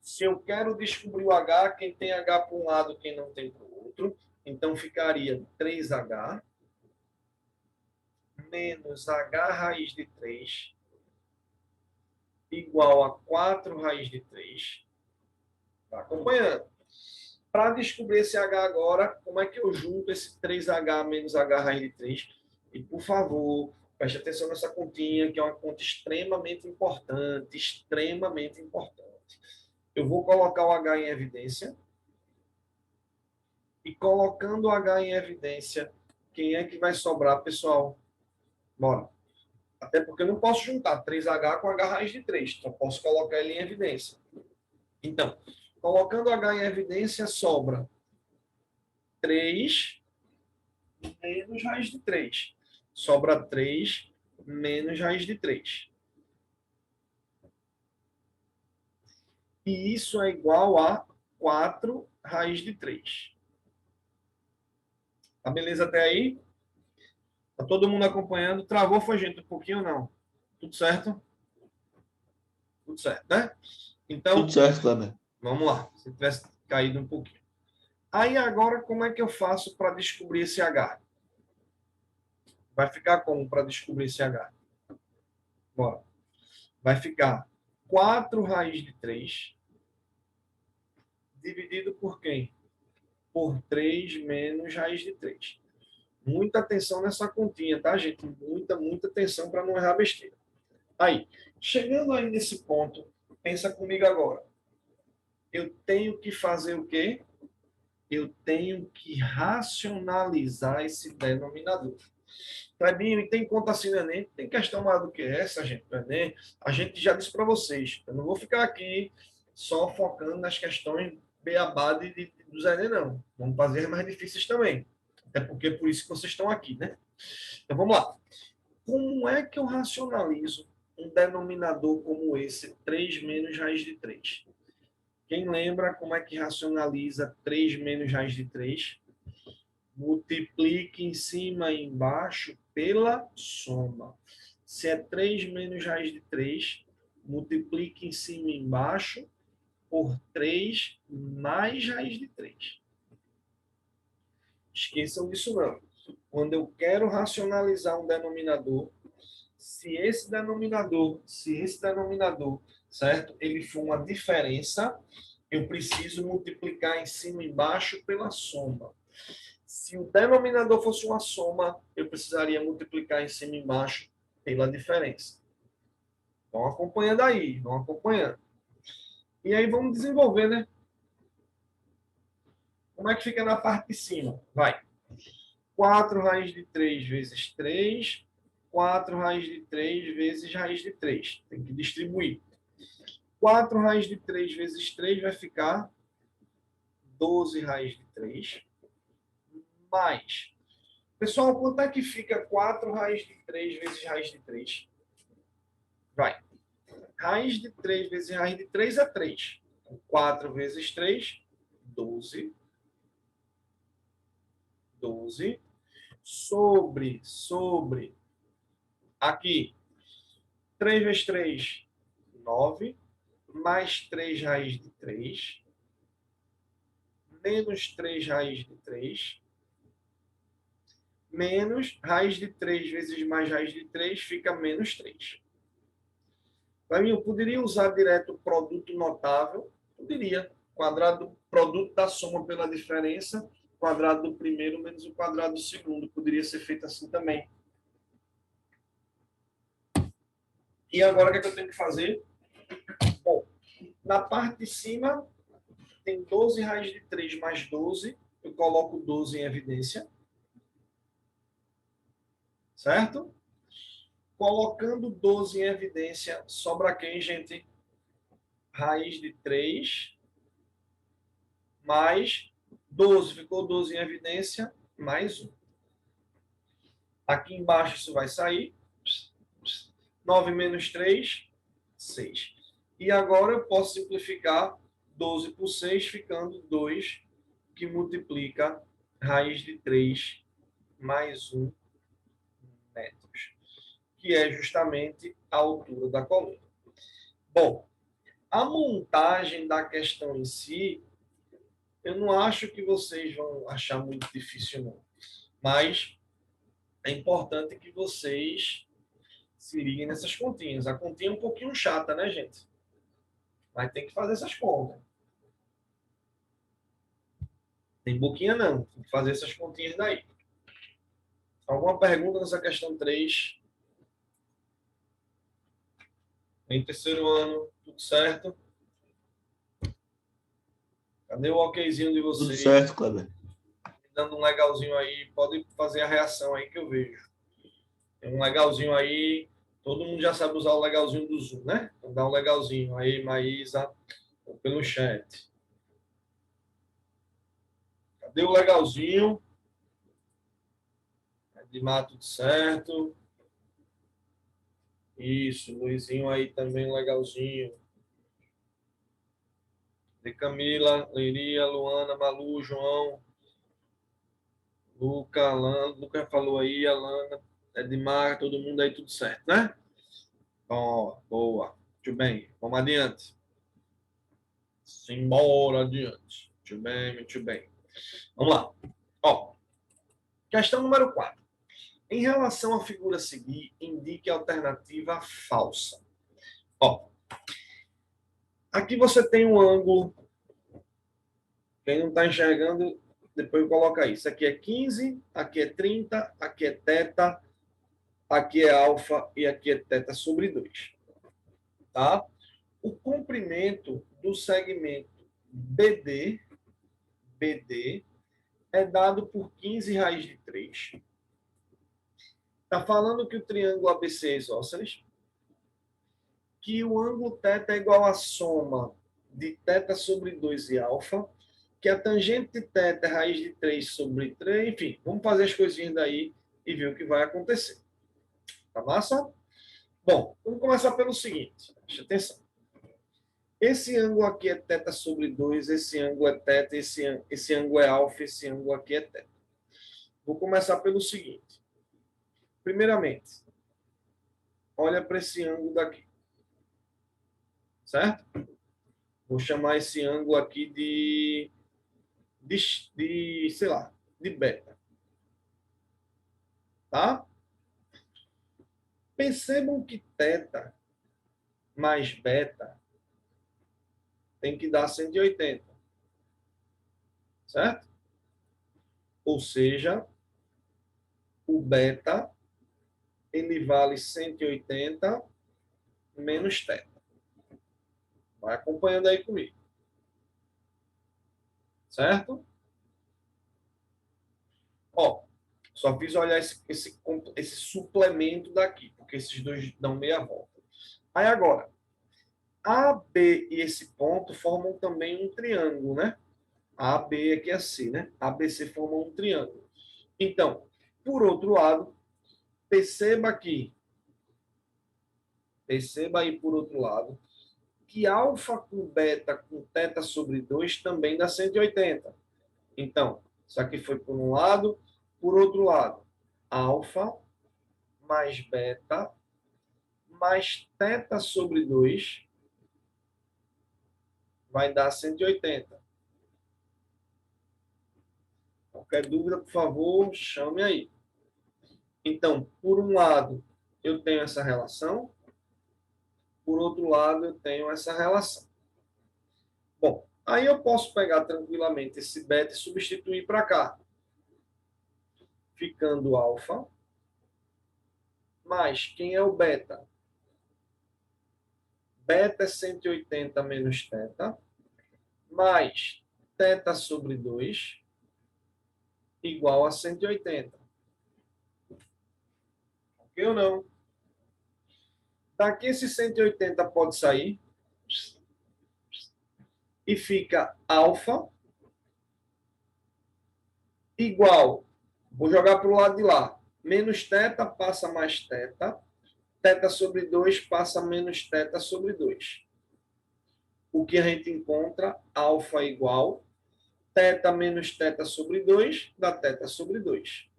Se eu quero descobrir o h, quem tem h para um lado, quem não tem para o outro, então ficaria 3h menos h raiz de 3 igual a 4 raiz de 3. Está acompanhando? Para descobrir esse h agora, como é que eu junto esse 3h menos h raiz de 3? E, por favor, preste atenção nessa continha, que é uma conta extremamente importante, extremamente importante. Eu vou colocar o h em evidência. E colocando o h em evidência, quem é que vai sobrar, pessoal? Bora. Até porque eu não posso juntar 3h com h raiz de 3. Só posso colocar ele em evidência. Então, colocando h em evidência, sobra 3 menos raiz de 3. Sobra 3 menos raiz de 3. E isso é igual a 4 raiz de 3. Tá beleza até aí? Tá todo mundo acompanhando? Travou, foi, gente, um pouquinho ou não? Tudo certo? Tudo certo, né? Tudo Então, certo, Kleber. vamos lá. Se tivesse caído um pouquinho. Aí agora, como é que eu faço para descobrir esse H? Vai ficar como para descobrir esse H? Bora. Vai ficar 4 raiz de 3 dividido por quem? Por 3 menos raiz de 3. Muita atenção nessa continha, tá, gente? Muita atenção para não errar besteira. Aí, chegando aí nesse ponto, pensa comigo agora. Eu tenho que fazer o quê? Eu tenho que racionalizar esse denominador. Clebinho, e tem conta assim no Enem? Tem questão maior do que essa, gente, no Enem? A gente já disse para vocês, eu não vou ficar aqui só focando nas questões beabá dos Enem, não. Vamos fazer mais difíceis também. Até porque é por isso que vocês estão aqui, né? Então, vamos lá. Como é que eu racionalizo um denominador como esse, 3 menos raiz de 3? Quem lembra como é que racionaliza 3 menos raiz de 3? Multiplique em cima e embaixo pela soma. Se é 3 menos raiz de 3, multiplique em cima e embaixo por 3 mais raiz de 3. Esqueçam disso não. Quando eu quero racionalizar um denominador, se esse denominador, certo? Ele for uma diferença, eu preciso multiplicar em cima e embaixo pela soma. Se o denominador fosse uma soma, eu precisaria multiplicar em cima e embaixo pela diferença. Vão acompanhando aí, vão acompanhando. E aí vamos desenvolver, né? Como é que fica na parte de cima? Vai. 4 raiz de 3 vezes 3, 4 raiz de 3 vezes raiz de 3. Tem que distribuir. 4 raiz de 3 vezes 3 vai ficar 12 raiz de 3. Mais. Pessoal, quanto é que fica 4 raiz de 3 vezes raiz de 3? Vai. Raiz de 3 vezes raiz de 3 é 3. 4 vezes 3, 12. 12. Sobre. Aqui. 3 vezes 3, 9. Mais 3 raiz de 3. Menos 3 raiz de 3. Menos raiz de 3 vezes mais raiz de 3 fica menos 3. Para mim, eu poderia usar direto o produto notável? Poderia. Quadrado, produto da soma pela diferença, quadrado do primeiro menos o quadrado do segundo. Poderia ser feito assim também. E agora, o que é que eu tenho que fazer? Bom, na parte de cima, tem 12 raiz de 3 mais 12. Eu coloco 12 em evidência. Certo? Colocando 12 em evidência, sobra quem, gente? Raiz de 3 mais 12. Ficou 12 em evidência, mais 1. Aqui embaixo isso vai sair. 9 menos 3, 6. E agora eu posso simplificar 12 por 6, ficando 2, que multiplica raiz de 3 mais 1 metros, que é justamente a altura da coluna. Bom, a montagem da questão em si, eu não acho que vocês vão achar muito difícil, não. Mas é importante que vocês se liguem nessas continhas. A continha é um pouquinho chata, né, gente? Mas tem que fazer essas contas. Tem boquinha não, tem que fazer essas continhas daí. Alguma pergunta nessa questão 3? Em terceiro ano, tudo certo? Cadê o okzinho de Tudo vocês? certo, Kleber. Dando um legalzinho aí, pode fazer a reação aí que eu vejo. Tem um legalzinho aí, todo mundo já sabe usar o legalzinho do Zoom, né? Então dá um legalzinho aí, Maísa, pelo chat. Cadê o legalzinho? Edmar, tudo certo? Isso, Luizinho aí também legalzinho. De Camila, Leiria, Luana, Malu, João, Luca, Alana, Luca falou aí, Alana, Edmar, todo mundo aí tudo certo, né? Ó, boa. Muito bem. Vamos adiante. Simbora adiante. Muito bem, muito bem. Vamos lá. Ó, questão número 4. Em relação à figura a seguir, indique a alternativa falsa. Ó, aqui você tem um ângulo. Quem não está enxergando, depois coloca isso. Aqui é 15, aqui é 30, aqui é teta, aqui é alfa e aqui é teta sobre 2. Tá? O comprimento do segmento BD é dado por 15 raiz de 3. Está falando que o triângulo ABC é isósceles, que o ângulo θ é igual à soma de θ sobre 2 e alfa, que a tangente de θ é raiz de 3 sobre 3, enfim, vamos fazer as coisinhas daí e ver o que vai acontecer. Tá massa? Bom, vamos começar pelo seguinte, preste atenção. Esse ângulo aqui é θ sobre 2, esse ângulo é θ, esse ângulo é alfa, esse ângulo aqui é θ. Vou começar pelo seguinte. Primeiramente, olha para esse ângulo daqui. Certo? Vou chamar esse ângulo aqui sei lá, de beta. Tá? Percebam que θ mais beta tem que dar 180. Certo? Ou seja, o beta ele vale 180 menos θ. Vai acompanhando aí comigo. Certo? Ó, só fiz olhar esse suplemento daqui, porque esses dois dão meia volta. Aí agora, A, B e esse ponto formam também um triângulo, né? A, B aqui é C, né? A, B, C formam um triângulo. Então, por outro lado, perceba aí por outro lado, que alfa com beta com θ sobre 2 também dá 180. Então, isso aqui foi por um lado. Por outro lado, alfa mais beta mais θ sobre 2 vai dar 180. Qualquer dúvida, por favor, chame aí. Então, por um lado, eu tenho essa relação. Por outro lado, eu tenho essa relação. Bom, aí eu posso pegar tranquilamente esse beta e substituir para cá. Ficando alfa mais quem é o beta? Beta é 180 menos θ, mais θ sobre 2, igual a 180. Ok ou não? Daqui esse 180 pode sair e fica alfa igual, vou jogar para o lado de lá, menos θ passa mais θ, θ sobre 2 passa menos θ sobre 2. O que a gente encontra? Alfa igual θ menos θ sobre 2 dá θ sobre 2.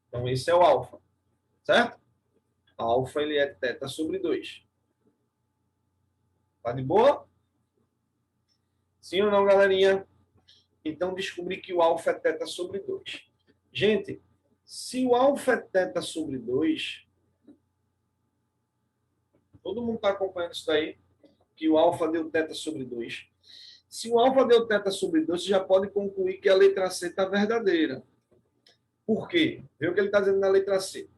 Então, esse é o alfa, certo? Alfa ele é θ sobre 2. Tá de boa? Sim ou não, galerinha? Então, descobri que o alfa é θ sobre 2. Gente, se o alfa é θ sobre 2, todo mundo está acompanhando isso daí? Que o alfa deu θ sobre 2. Se o alfa deu θ sobre 2, você já pode concluir que a letra C está verdadeira. Por quê? Vê o que ele está dizendo na letra C.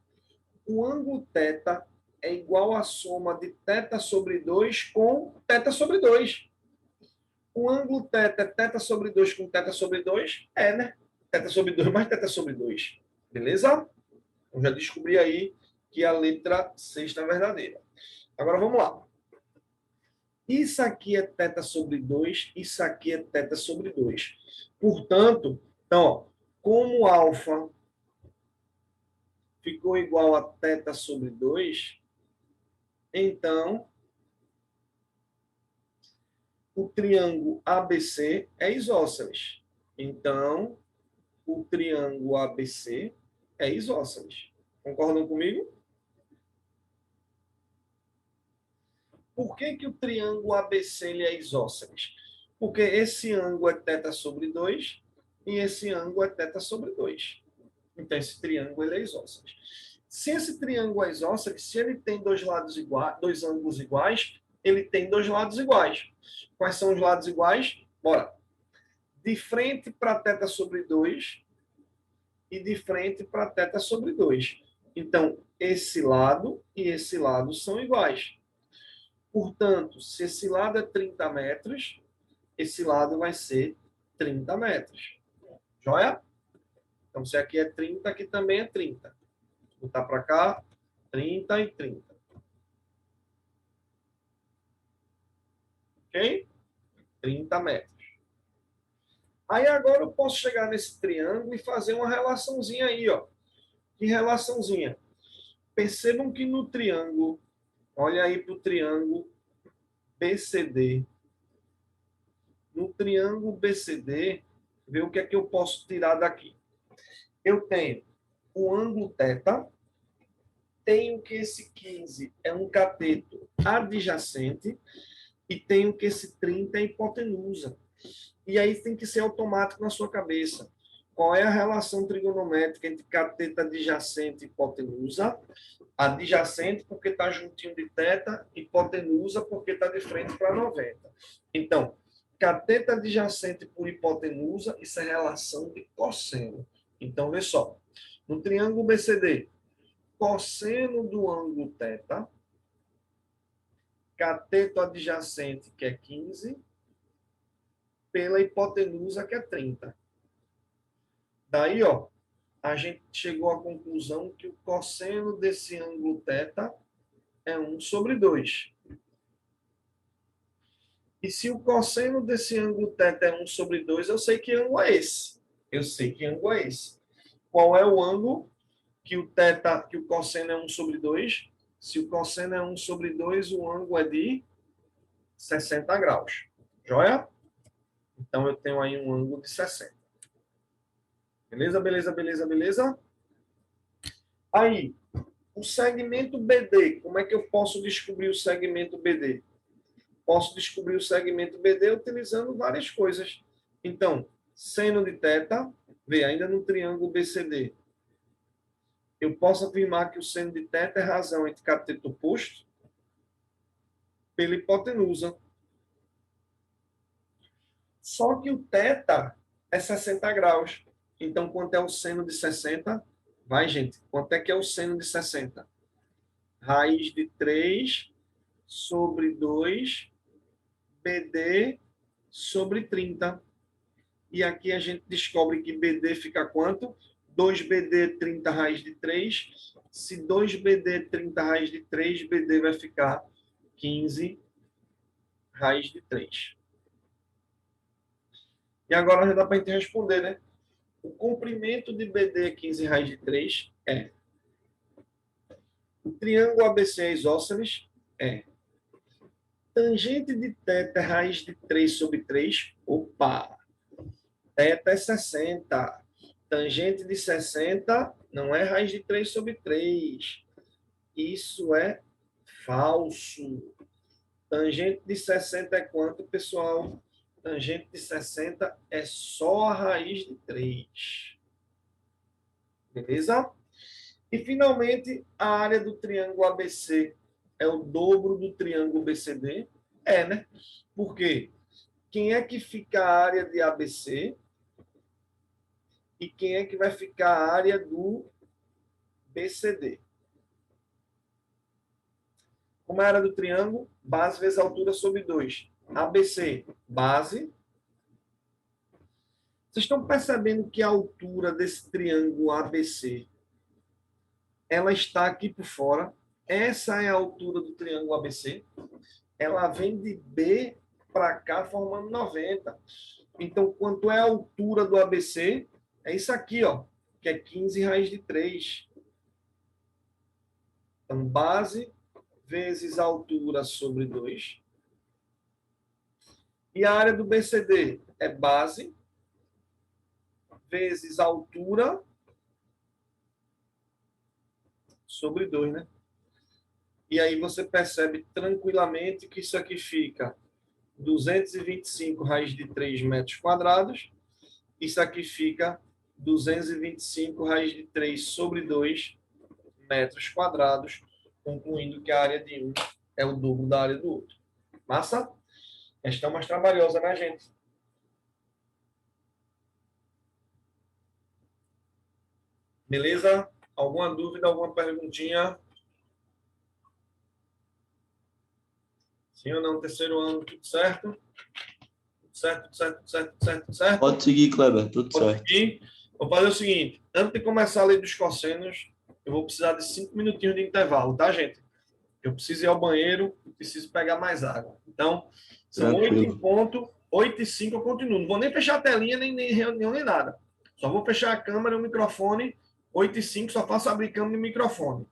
O ângulo θ é igual à soma de θ sobre 2 com θ sobre 2. O ângulo θ é θ sobre 2 com θ sobre 2? É, né? Θ sobre 2 mais θ sobre 2. Beleza? Eu já descobri aí que a letra C está verdadeira. Agora vamos lá. Isso aqui é θ sobre 2, isso aqui é θ sobre 2. Portanto, então, ó, como alfa ficou igual a θ sobre 2, então o triângulo ABC é isósceles. Então, o triângulo ABC é isósceles. Concordam comigo? Por que o triângulo ABC ele é isósceles? Porque esse ângulo é θ sobre 2 e esse ângulo é θ sobre 2. Então, esse triângulo ele é isósceles. Se esse triângulo é isósceles, se ele tem dois lados iguais, dois ângulos iguais, ele tem dois lados iguais. Quais são os lados iguais? Bora. De frente para θ sobre 2 e de frente para θ sobre 2. Então, esse lado e esse lado são iguais. Portanto, se esse lado é 30 metros, esse lado vai ser 30 metros. Joia? Então, se aqui é 30, aqui também é 30. Vou botar para cá, 30 e 30. Ok? 30 metros. Aí agora eu posso chegar nesse triângulo e fazer uma relaçãozinha aí, ó. Que relaçãozinha? Percebam que no triângulo, olha aí para o triângulo BCD. No triângulo BCD, vê o que é que eu posso tirar daqui. Eu tenho o ângulo θ, tenho que esse 15 é um cateto adjacente, e tenho que esse 30 é hipotenusa. E aí tem que ser automático na sua cabeça. Qual é a relação trigonométrica entre cateto adjacente e hipotenusa? Adjacente porque está juntinho de θ, hipotenusa porque está de frente para 90. Então, cateto adjacente por hipotenusa, isso é relação de cosseno. Então, vê só. No triângulo BCD, cosseno do ângulo θ, cateto adjacente, que é 15, pela hipotenusa, que é 30. Daí, ó, a gente chegou à conclusão que o cosseno desse ângulo θ é 1 sobre 2. E se o cosseno desse ângulo θ é 1 sobre 2, eu sei que ângulo é esse. Eu sei que ângulo é esse. Qual é o ângulo que o θ, que o cosseno é 1 sobre 2? Se o cosseno é 1 sobre 2, o ângulo é de 60 graus. Joia? Então, eu tenho aí um ângulo de 60. Beleza, beleza, beleza, beleza? Aí, o segmento BD. Como é que eu posso descobrir o segmento BD? Posso descobrir o segmento BD utilizando várias coisas. Então, seno de θ, vê, ainda no triângulo BCD, eu posso afirmar que o seno de θ é razão entre cateto oposto pela hipotenusa. Só que o θ é 60 graus. Então, quanto é o seno de 60? Vai, gente. Quanto é que é o seno de 60? Raiz de 3 sobre 2 BD sobre 30. E aqui a gente descobre que BD fica quanto? 2BD 30 raiz de 3. Se 2BD 30 raiz de 3, BD vai ficar 15 raiz de 3. E agora já dá para a gente responder, né? O comprimento de BD 15 raiz de 3 é. O triângulo ABC é isósceles? É. Tangente de θ é raiz de 3 sobre 3? Opa! Θ é 60. Tangente de 60 não é raiz de 3 sobre 3. Isso é falso. Tangente de 60 é quanto, pessoal? Tangente de 60 é só a raiz de 3. Beleza? E, finalmente, a área do triângulo ABC é o dobro do triângulo BCD? É, né? Por quê? Quem é que fica a área de ABC e quem é que vai ficar a área do BCD? Como é a área do triângulo? Base vezes altura sobre 2. ABC, base. Vocês estão percebendo que a altura desse triângulo ABC, ela está aqui por fora. Essa é a altura do triângulo ABC. Ela vem de B para cá, formando 90. Então, quanto é a altura do ABC? É isso aqui, ó, que é 15 raiz de 3. Então, base vezes altura sobre 2. E a área do BCD é base vezes altura sobre 2, né? E aí você percebe tranquilamente que isso aqui fica 225 raiz de 3 metros quadrados. Isso aqui fica 225 raiz de 3 sobre 2 metros quadrados, concluindo que a área de um é o dobro da área do outro. Massa? Questão mais trabalhosa, né, gente? Beleza? Alguma dúvida, alguma perguntinha? Sim ou não? Terceiro ano, tudo certo? Tudo certo, tudo certo, tudo certo, tudo certo, tudo certo? Pode seguir, Kleber, tudo Pode certo. seguir. Vou fazer o seguinte: antes de começar a lei dos cossenos, eu vou precisar de 5 minutinhos de intervalo, tá, gente? Eu preciso ir ao banheiro e preciso pegar mais água. Então, são 8 em Tranquilo. ponto, 8 e 5 eu continuo. Não vou nem fechar a telinha, nem reunião, nem nada. Só vou fechar a câmera e o microfone. 8 e 5 só faço abrir câmera e microfone.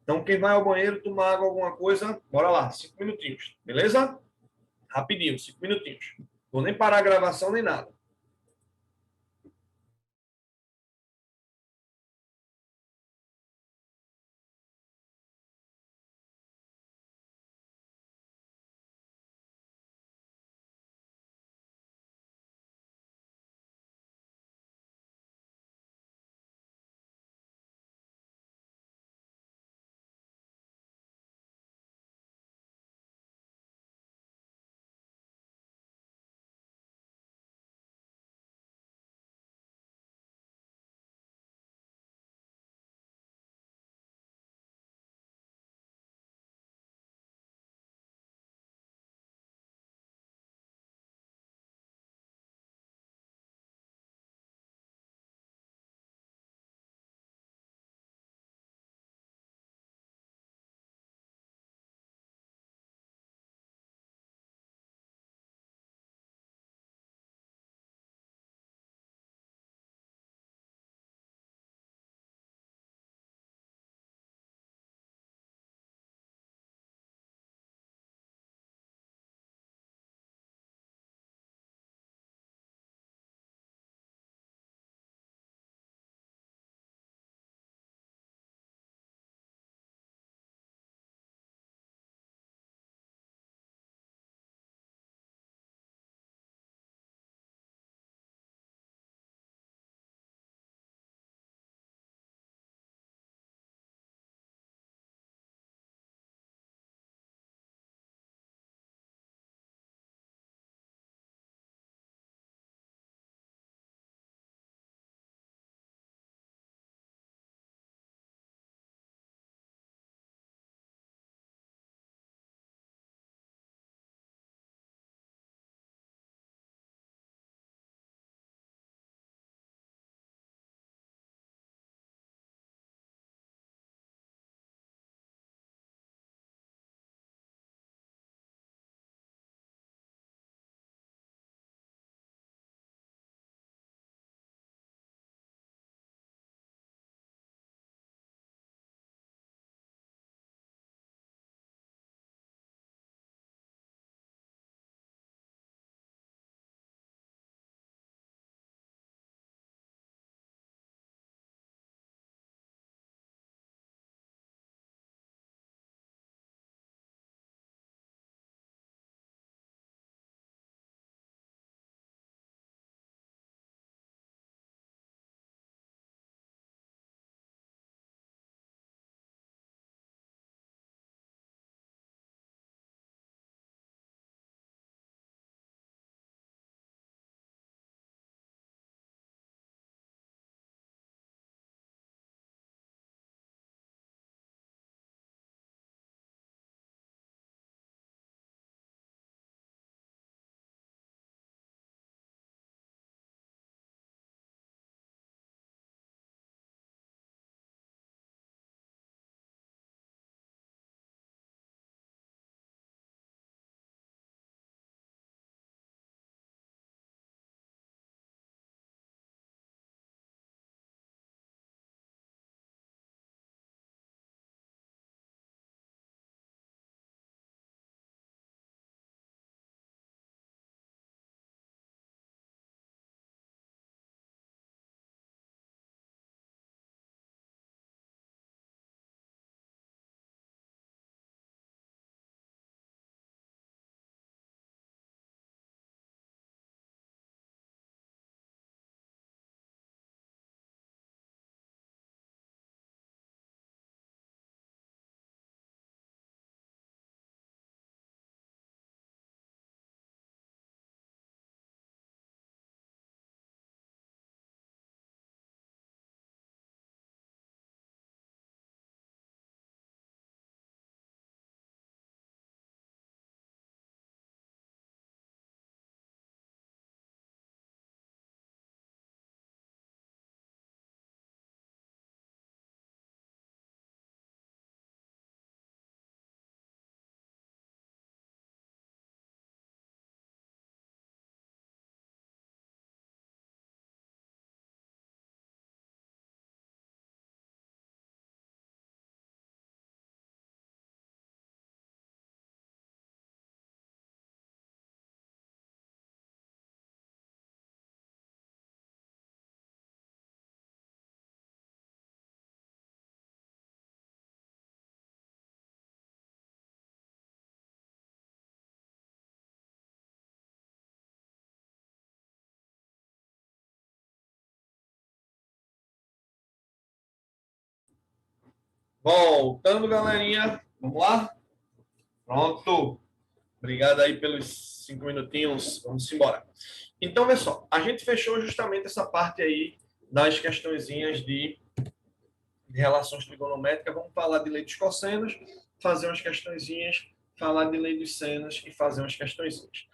Então, quem vai ao banheiro, tomar água, alguma coisa, bora lá, 5 minutinhos. Beleza? Rapidinho, 5 minutinhos. Vou nem parar a gravação, nem nada. Voltando, galerinha. Vamos lá? Pronto. Obrigado aí pelos 5 minutinhos. Vamos embora. Então, olha só. A gente fechou justamente essa parte aí das questõezinhas de relações trigonométricas. Vamos falar de lei dos cossenos, fazer umas questõezinhas, falar de lei dos senos e fazer umas questõezinhas.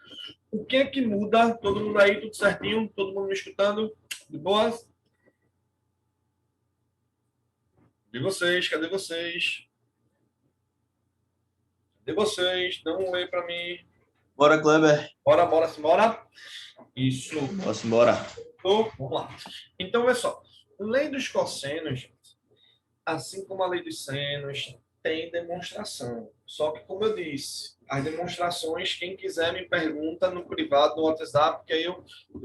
O que é que muda? Todo mundo aí, tudo certinho? Todo mundo me escutando? De boas? De vocês? Cadê vocês? Cadê vocês? Dá um oi para mim. Bora, Kleber. Bora, bora, simbora. Isso. Bora, embora. Vamos lá. Então, olha só. Lei dos cossenos, assim como a lei dos senos, tem demonstração. Só que, como eu disse, as demonstrações, quem quiser me pergunta no privado, no WhatsApp, que aí eu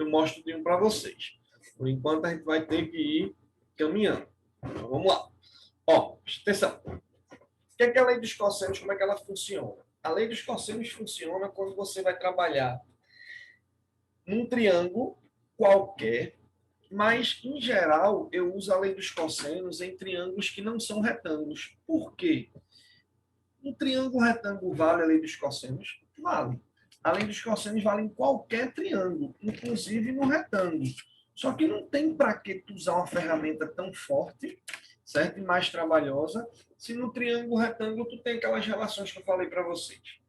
mostro de um para vocês. Por enquanto, a gente vai ter que ir caminhando. Então, vamos lá. Ó, atenção. O que é a lei dos cossenos? Como é que ela funciona? A lei dos cossenos funciona quando você vai trabalhar num triângulo qualquer, mas, em geral, eu uso a lei dos cossenos em triângulos que não são retângulos. Por quê? Um triângulo retângulo vale a lei dos cossenos? Vale. A lei dos cossenos vale em qualquer triângulo, inclusive no retângulo. Só que não tem para que tu usar uma ferramenta tão forte, certo? E mais trabalhosa, se no triângulo retângulo tu tem aquelas relações que eu falei para vocês.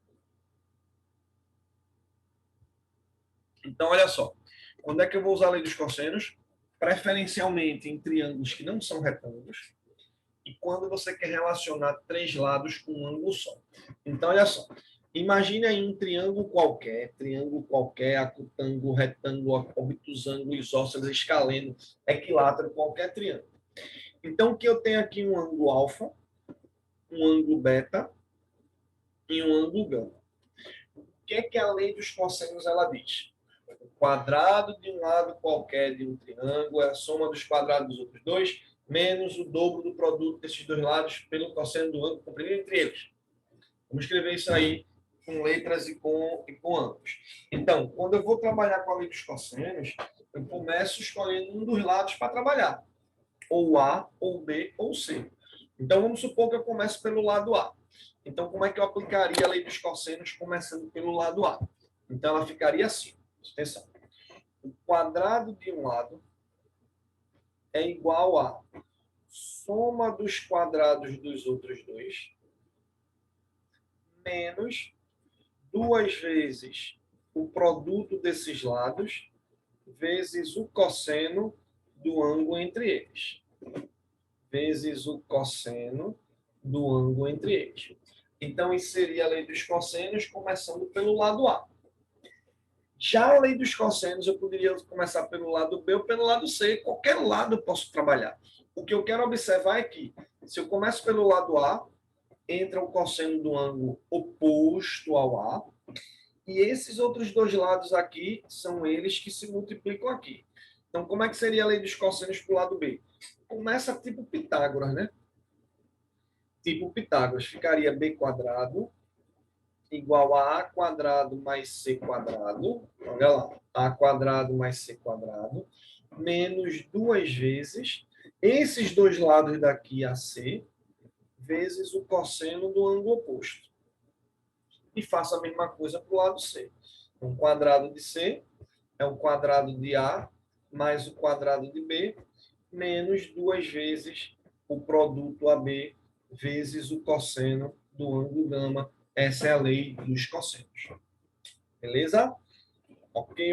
Então, olha só. Quando é que eu vou usar a lei dos cossenos? Preferencialmente em triângulos que não são retângulos, e quando você quer relacionar três lados com um ângulo só. Então, olha só. Imagine aí um triângulo qualquer, acutângulo, retângulo, obtusângulo, isósceles, escaleno, equilátero, qualquer triângulo. Então, que eu tenho aqui um ângulo alfa, um ângulo beta e um ângulo gama. O que a lei dos cossenos ela diz? O quadrado de um lado qualquer de um triângulo é a soma dos quadrados dos outros dois, menos o dobro do produto desses dois lados pelo cosseno do ângulo comprimido entre eles. Vamos escrever isso aí com letras e com ângulos. Então, quando eu vou trabalhar com a lei dos cossenos, eu começo escolhendo um dos lados para trabalhar. Ou A, ou B, ou C. Então, vamos supor que eu comece pelo lado A. Então, como é que eu aplicaria a lei dos cossenos começando pelo lado A? Então, ela ficaria assim. Atenção. O quadrado de um lado é igual a soma dos quadrados dos outros dois, menos duas vezes o produto desses lados, vezes o cosseno do ângulo entre eles. Vezes o cosseno do ângulo entre eles. Então, isso seria a lei dos cossenos, começando pelo lado A. Já a lei dos cossenos, eu poderia começar pelo lado B ou pelo lado C. Qualquer lado eu posso trabalhar. O que eu quero observar é que, se eu começo pelo lado A, entra o cosseno do ângulo oposto ao A, e esses outros dois lados aqui são eles que se multiplicam aqui. Então, como é que seria a lei dos cossenos para o lado B? Começa tipo Pitágoras, né? Tipo Pitágoras. Ficaria B quadrado igual a quadrado mais C quadrado. Olha lá. A quadrado mais C quadrado. Menos duas vezes esses dois lados daqui, AC, vezes o cosseno do ângulo oposto. E faço a mesma coisa para o lado C. Um quadrado de C é o quadrado de A mais o quadrado de B, menos duas vezes o produto AB vezes o cosseno do ângulo gama. Essa é a lei dos cossenos. Beleza? Ok.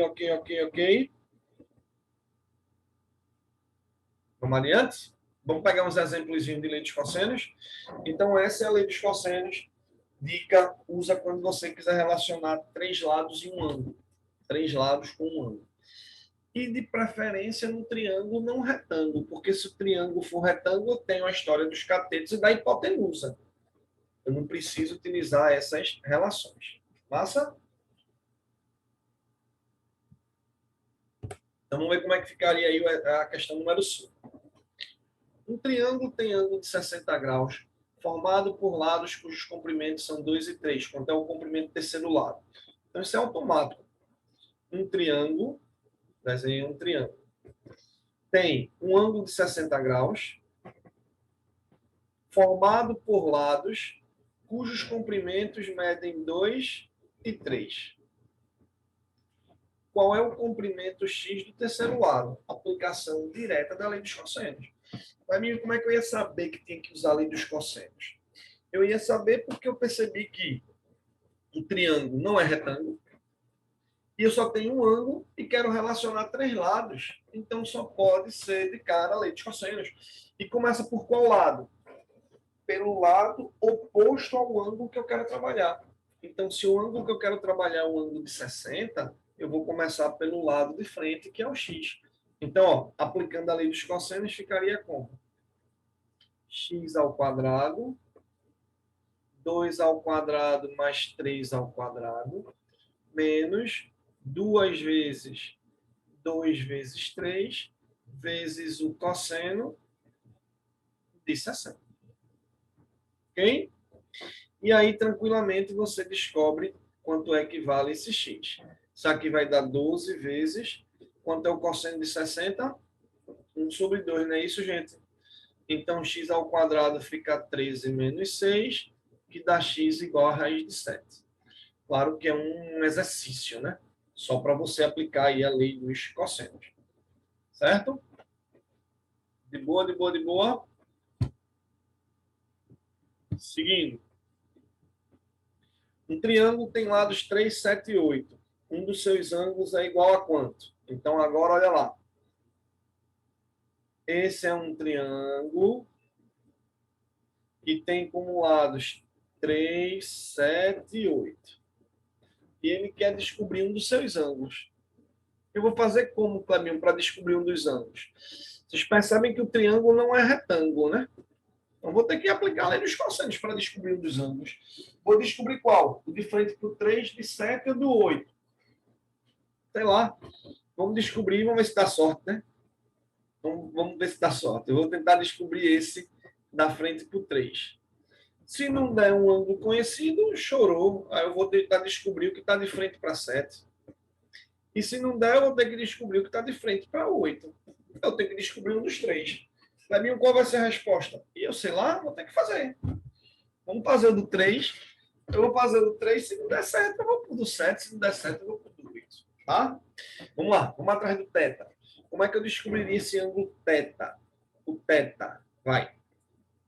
Vamos adiante? Vamos pegar uns exemplos de lei dos cossenos. Então, essa é a lei dos cossenos. Dica, usa quando você quiser relacionar três lados em um ângulo. Três lados com um ângulo. E, de preferência, no triângulo não retângulo, porque se o triângulo for retângulo, eu tenho a história dos catetos e da hipotenusa. Eu não preciso utilizar essas relações. Massa? Então, vamos ver como é que ficaria aí a questão número 5. Um triângulo tem ângulo de 60 graus, formado por lados cujos comprimentos são 2 e 3, quanto é o comprimento do terceiro lado. Então, isso é automático. Um triângulo, desenha um triângulo, tem um ângulo de 60 graus, formado por lados cujos comprimentos medem 2 e 3. Qual é o comprimento x do terceiro lado? Aplicação direta da lei dos cossenos. Mas, amigo, como é que eu ia saber que tinha que usar a lei dos cossenos? Eu ia saber porque eu percebi que o triângulo não é retângulo e eu só tenho um ângulo e quero relacionar três lados. Então, só pode ser de cara a lei dos cossenos. E começa por qual lado? Pelo lado oposto ao ângulo que eu quero trabalhar. Então, se o ângulo que eu quero trabalhar é um ângulo de 60, eu vou começar pelo lado de frente, que é o x. Então, ó, aplicando a lei dos cossenos, ficaria como? X ao quadrado, 2 ao quadrado mais 3 ao quadrado, menos 2 vezes 2 vezes 3, vezes o cosseno de 60. Ok? E aí, tranquilamente, você descobre quanto é que vale esse x. Isso aqui vai dar 12 vezes. Quanto é o cosseno de 60? 1 sobre 2, não é isso, gente? Então, x ao quadrado fica 13 menos 6, que dá x igual a raiz de 7. Claro que é um exercício, né? Só para você aplicar aí a lei dos cossenos. Certo? De boa, de boa, de boa. Seguindo. Um triângulo tem lados 3, 7 e 8. Um dos seus ângulos é igual a quanto? Então, agora, olha lá. Esse é um triângulo que tem como lados 3, 7 e 8. E ele quer descobrir um dos seus ângulos. Eu vou fazer como, Cleminho, para descobrir um dos ângulos? Vocês percebem que o triângulo não é retângulo, né? Então, vou ter que aplicar a lei dos cossenos para descobrir um dos ângulos. Vou descobrir qual? O de frente para o 3, de 7 ou do 8? Sei lá. Vamos descobrir, vamos ver se dá sorte, né? Vamos ver se dá sorte. Eu vou tentar descobrir esse da frente para o 3. Se não der um ângulo conhecido, chorou. Aí eu vou tentar descobrir o que está de frente para 7. E se não der, eu vou ter que descobrir o que está de frente para 8. Eu tenho que descobrir um dos três. Clebinho, qual vai ser a resposta? E eu sei lá, vou ter que fazer. Vamos fazer o do 3. Eu vou fazer o do 3. Se não der certo, eu vou para o do 7. Se não der certo, eu vou para o do 8. Tá? Vamos lá, vamos atrás do θ. Como é que eu descobriria esse ângulo θ? O θ vai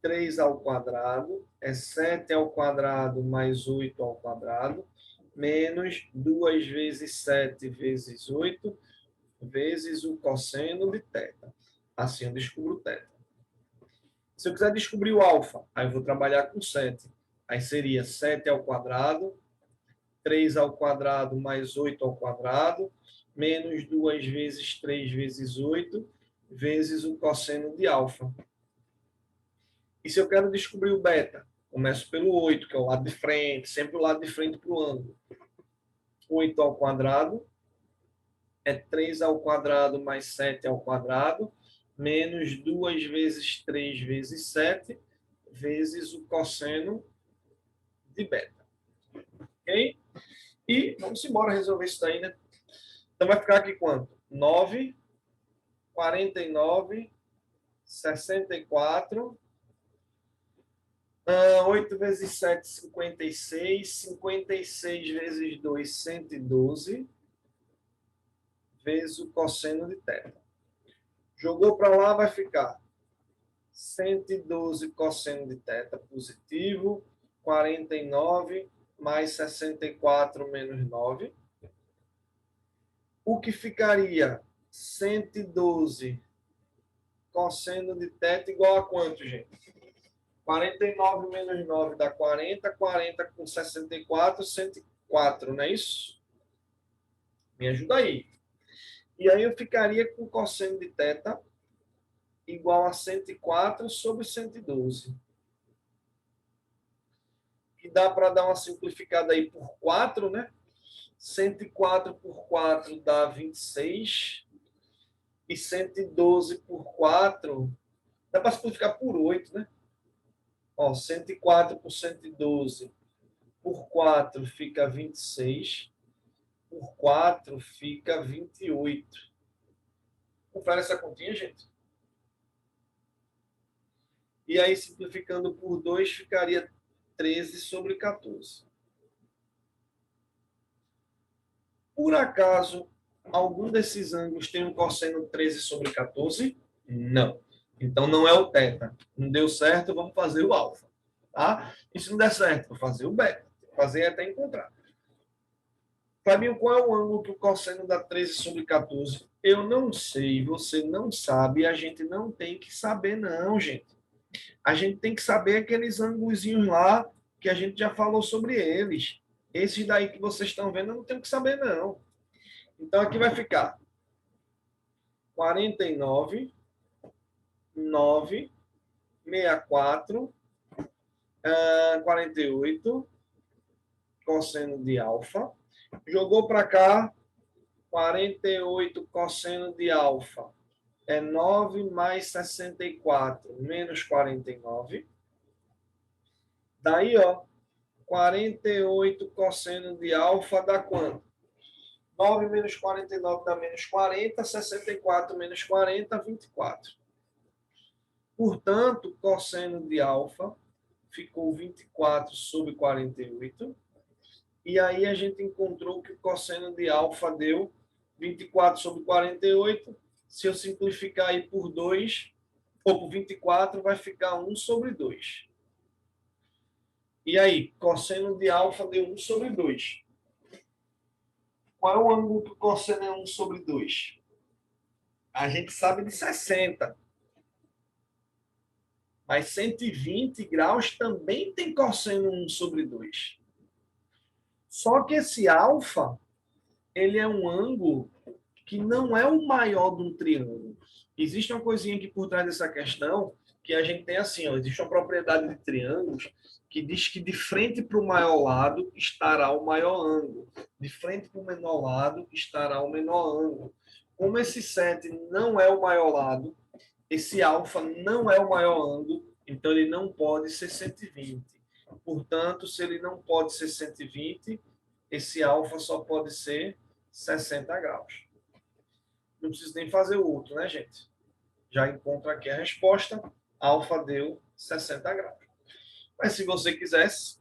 3 ao quadrado, é 7 ao quadrado mais 8 ao quadrado, menos 2 vezes 7 vezes 8, vezes o cosseno de θ. Assim eu descubro o θ. Se eu quiser descobrir o alfa, aí eu vou trabalhar com 7. Aí seria 7 ao quadrado, 3 ao quadrado mais 8 ao quadrado, menos 2 vezes 3 vezes 8, vezes o cosseno de alfa. E se eu quero descobrir o beta? Começo pelo 8, que é o lado de frente, sempre o lado de frente para o ângulo. 8 ao quadrado é 3 ao quadrado mais 7 ao quadrado, menos 2 vezes 3 vezes 7, vezes o cosseno de beta. Ok? E vamos embora resolver isso daí, né? Então vai ficar aqui quanto? 9, 49, 64. 8 vezes 7, 56. 56 vezes 2, 112. Vezes o cosseno de θ. Jogou para lá, vai ficar 112 cosseno de θ positivo, 49 mais 64 menos 9. O que ficaria 112 cosseno de θ igual a quanto, gente? 49 menos 9 dá 40, 40 com 64, 104, não é isso? Me ajuda aí. E aí eu ficaria com cosseno de θ igual a 104 sobre 112. Que dá para dar uma simplificada aí por 4, né? 104 por 4 dá 26. E 112 por 4 dá para simplificar por 8, né? Ó, 104 por 112 por 4 fica 26. Por 4 fica 28. Confere essa continha, gente. E aí, simplificando por 2, ficaria 13 sobre 14. Por acaso, algum desses ângulos tem um cosseno 13 sobre 14? Não. Então, não é o θ. Não deu certo, vamos fazer o alfa. Tá? E se não der certo, vou fazer o beta. Fazer até encontrar. Fabinho, qual é o ângulo que o cosseno dá 13 sobre 14? Eu não sei, você não sabe, a gente não tem que saber, não, gente. A gente tem que saber aqueles ângulos lá que a gente já falou sobre eles. Esses daí que vocês estão vendo, eu não tenho que saber, não. Então, aqui vai ficar 49, 9, 64, 48, cosseno de alfa. Jogou para cá, 48 cosseno de alfa. É 9 mais 64 menos 49. Daí, ó, 48 cosseno de alfa dá quanto? 9 menos 49 dá menos 40, 64 menos 40, 24. Portanto, cosseno de alfa ficou 24 sobre 48. E aí a gente encontrou que o cosseno de alfa deu 24 sobre 48. Se eu simplificar aí por 2, ou por 24, vai ficar 1 sobre 2. E aí, cosseno de alfa deu 1 sobre 2. Qual é o ângulo que o cosseno é 1 sobre 2? A gente sabe de 60. Mas 120 graus também tem cosseno 1 sobre 2. Só que esse alfa, ele é um ângulo que não é o maior de um triângulo. Existe uma coisinha aqui por trás dessa questão, que a gente tem assim, ó, existe uma propriedade de triângulos que diz que de frente para o maior lado estará o maior ângulo, de frente para o menor lado estará o menor ângulo. Como esse 7 não é o maior lado, esse alfa não é o maior ângulo, então ele não pode ser 120. Portanto, se ele não pode ser 120, esse alfa só pode ser 60 graus. Não preciso nem fazer o outro, né, gente? Já encontro aqui a resposta. Alfa deu 60 graus. Mas se você quisesse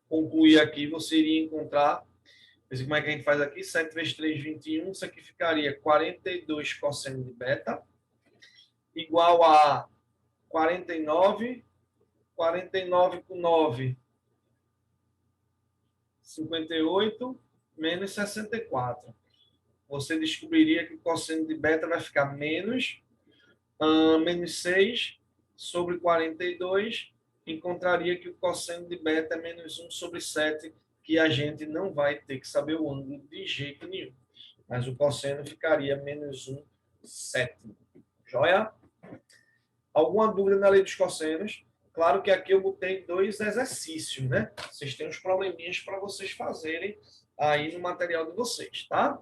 concluir aqui, você iria encontrar... Como é que a gente faz aqui? 7 vezes 3, 21. Isso aqui ficaria 42 cosseno de beta igual a 49. 49 com 9, 58, menos 64. Você descobriria que o cosseno de beta vai ficar menos 6 sobre 42. Encontraria que o cosseno de beta é menos 1 sobre 7, que a gente não vai ter que saber o ângulo de jeito nenhum. Mas o cosseno ficaria menos 1 sétimo. Joia? Alguma dúvida na lei dos cossenos? Claro que aqui eu botei 2 exercícios, né? Vocês têm uns probleminhas para vocês fazerem aí no material de vocês, tá?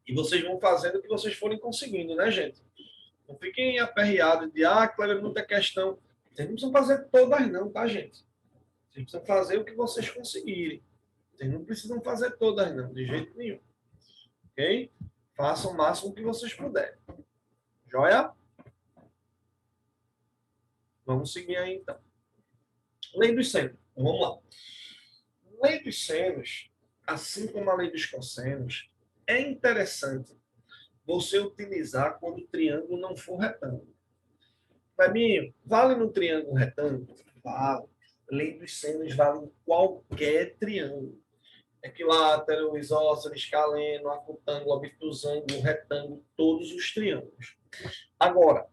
E vocês vão fazendo o que vocês forem conseguindo, né, gente? Não fiquem aperreados de, Cleber, muita questão. Vocês não precisam fazer todas não, tá, gente? Vocês precisam fazer o que vocês conseguirem. Vocês não precisam fazer todas não, de jeito nenhum. Ok? Façam o máximo que vocês puderem. Joia? Vamos seguir aí, então. Lei dos senos. Então, vamos lá. Lei dos senos, assim como a lei dos cossenos, é interessante você utilizar quando o triângulo não for retângulo. Fabinho, vale no triângulo retângulo? Vale. Lei dos senos vale em qualquer triângulo. Equilátero, isósceles, escaleno, acutângulo, obtusângulo, retângulo, todos os triângulos. Agora,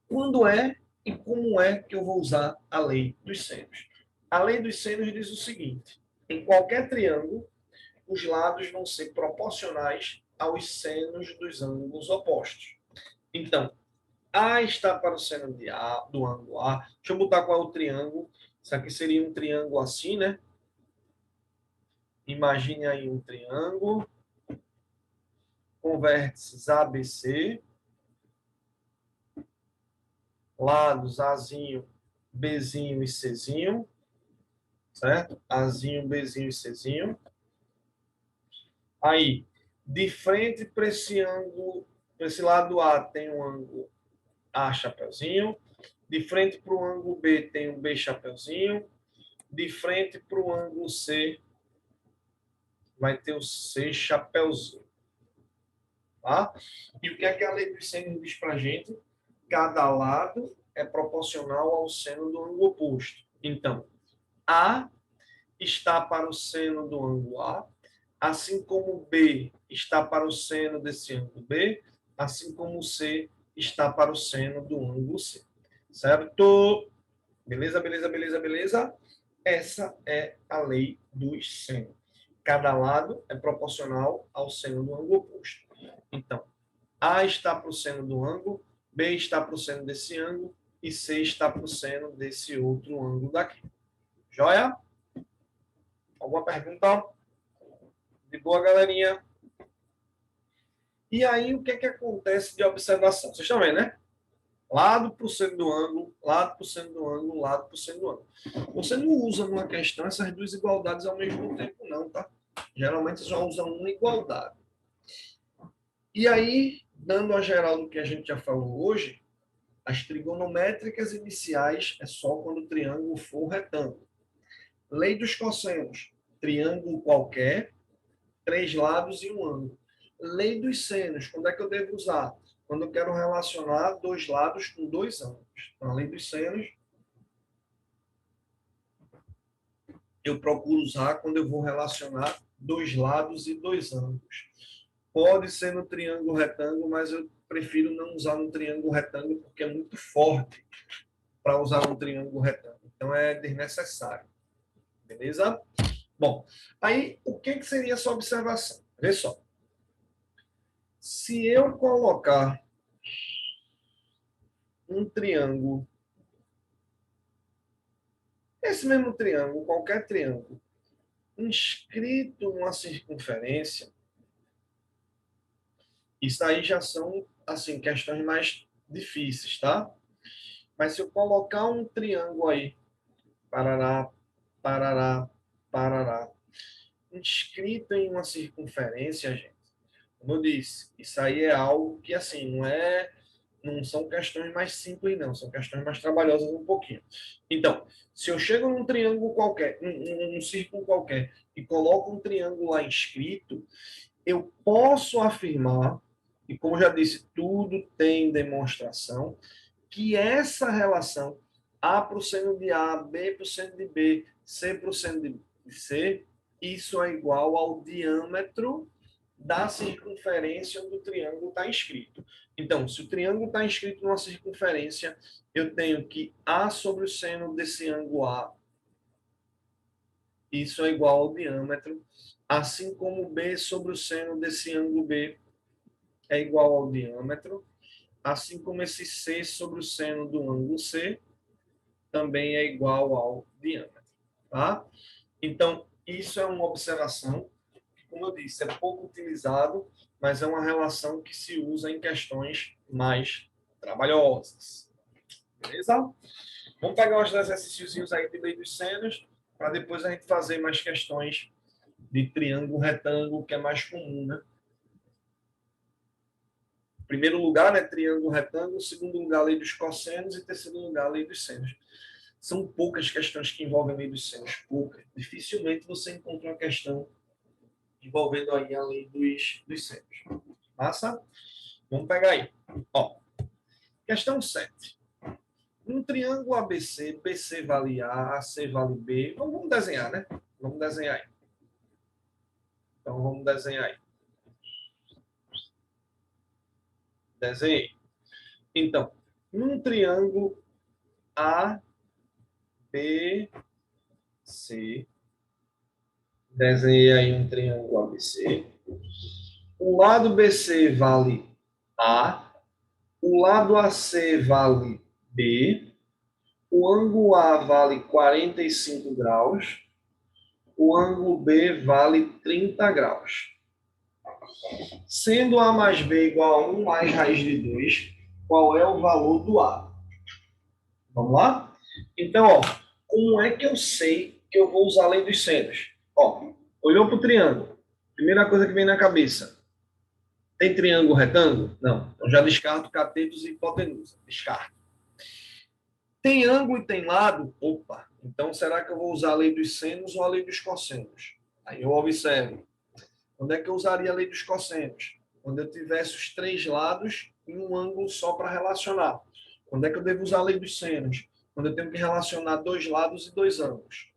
quando é e como é que eu vou usar a lei dos senos? A lei dos senos diz o seguinte: em qualquer triângulo, os lados vão ser proporcionais aos senos dos ângulos opostos. Então, A está para o seno de A, do ângulo A. Deixa eu botar qual é o triângulo. Isso aqui seria um triângulo assim, né? Imagine aí um triângulo com vértices ABC, lados Azinho, Bzinho e Czinho, certo? Azinho, Bzinho e Czinho. Aí, de frente para esse ângulo Esse lado A tem um ângulo A chapeuzinho. De frente para o ângulo B tem um B chapeuzinho. De frente para o ângulo C vai ter o C chapeuzinho. Tá? E o que é que a lei dos seno diz para a gente? Cada lado é proporcional ao seno do ângulo oposto. Então, A está para o seno do ângulo A, assim como B está para o seno desse ângulo B, assim como C está para o seno do ângulo C. Certo? Beleza, beleza, beleza, beleza? Essa é a lei dos senos. Cada lado é proporcional ao seno do ângulo oposto. Então, A está para o seno do ângulo, B está para o seno desse ângulo e C está para o seno desse outro ângulo daqui. Joia? Alguma pergunta? De boa, galerinha? E aí, o que é que acontece de observação? Vocês estão vendo, né? Lado para o seno do ângulo, lado para o seno do ângulo, lado para o seno do ângulo. Você não usa numa questão essas duas igualdades ao mesmo tempo, não, tá? Geralmente você só usa uma igualdade. E aí, dando a geral do que a gente já falou hoje, as trigonométricas iniciais é só quando o triângulo for retângulo. Lei dos cossenos, triângulo qualquer, 3 lados e um ângulo. Lei dos senos, quando é que eu devo usar? Quando eu quero relacionar 2 lados com 2 ângulos. Então, a lei dos senos, eu procuro usar quando eu vou relacionar 2 lados e 2 ângulos. Pode ser no triângulo retângulo, mas eu prefiro não usar no triângulo retângulo porque é muito forte para usar no triângulo retângulo. Então, é desnecessário. Beleza? Bom, aí o que seria essa observação? Vê só. Se eu colocar um triângulo, esse mesmo triângulo, qualquer triângulo, inscrito numa circunferência, isso aí já são, assim, questões mais difíceis, tá? Mas se eu colocar um triângulo aí, parará, parará, parará, inscrito em uma circunferência, gente, como eu disse, isso aí é algo que, assim, não são questões mais simples, não. São questões mais trabalhosas um pouquinho. Então, se eu chego num triângulo qualquer, num círculo qualquer, e coloco um triângulo lá inscrito, eu posso afirmar, e como já disse, tudo tem demonstração, que essa relação A para o seno de A, B para o seno de B, C para o seno de C, isso é igual ao diâmetro da circunferência onde o triângulo está inscrito. Então, se o triângulo está inscrito numa circunferência, eu tenho que A sobre o seno desse ângulo A, isso é igual ao diâmetro, assim como B sobre o seno desse ângulo B é igual ao diâmetro, assim como esse C sobre o seno do ângulo C também é igual ao diâmetro. Tá? Então, isso é uma observação que, como eu disse, é pouco utilizado, mas é uma relação que se usa em questões mais trabalhosas. Beleza? Vamos pegar os exercícios aí de lei dos senos, para depois a gente fazer mais questões de triângulo, retângulo, que é mais comum, né? Primeiro lugar, né, triângulo, retângulo. Segundo lugar, lei dos cossenos. E terceiro lugar, lei dos senos. São poucas questões que envolvem a lei dos senos, poucas. Dificilmente você encontra uma questão envolvendo aí a lei dos senos. Massa? Vamos pegar aí. Ó, questão 7. Um triângulo ABC, BC vale A, AC vale B. Vamos desenhar, né? Vamos desenhar aí. Então, vamos desenhar aí. Desenhei. Então, num triângulo ABC, desenhei aí um triângulo ABC. O lado BC vale A, o lado AC vale B, o ângulo A vale 45 graus, o ângulo B vale 30 graus. Sendo A mais B igual a 1 mais raiz de 2, qual é o valor do A? Vamos lá? Então, ó, como é que eu sei que eu vou usar a lei dos senos? Ó, olhou para o triângulo. Primeira coisa que vem na cabeça. Tem triângulo retângulo? Não. Então já descarto catetos e hipotenusa. Descarto. Tem ângulo e tem lado? Opa. Então será que eu vou usar a lei dos senos ou a lei dos cossenos? Aí eu observo. Quando é que eu usaria a lei dos cossenos? Quando eu tivesse os três lados em um ângulo só para relacionar. Quando é que eu devo usar a lei dos senos? Quando eu tenho que relacionar dois lados e dois ângulos.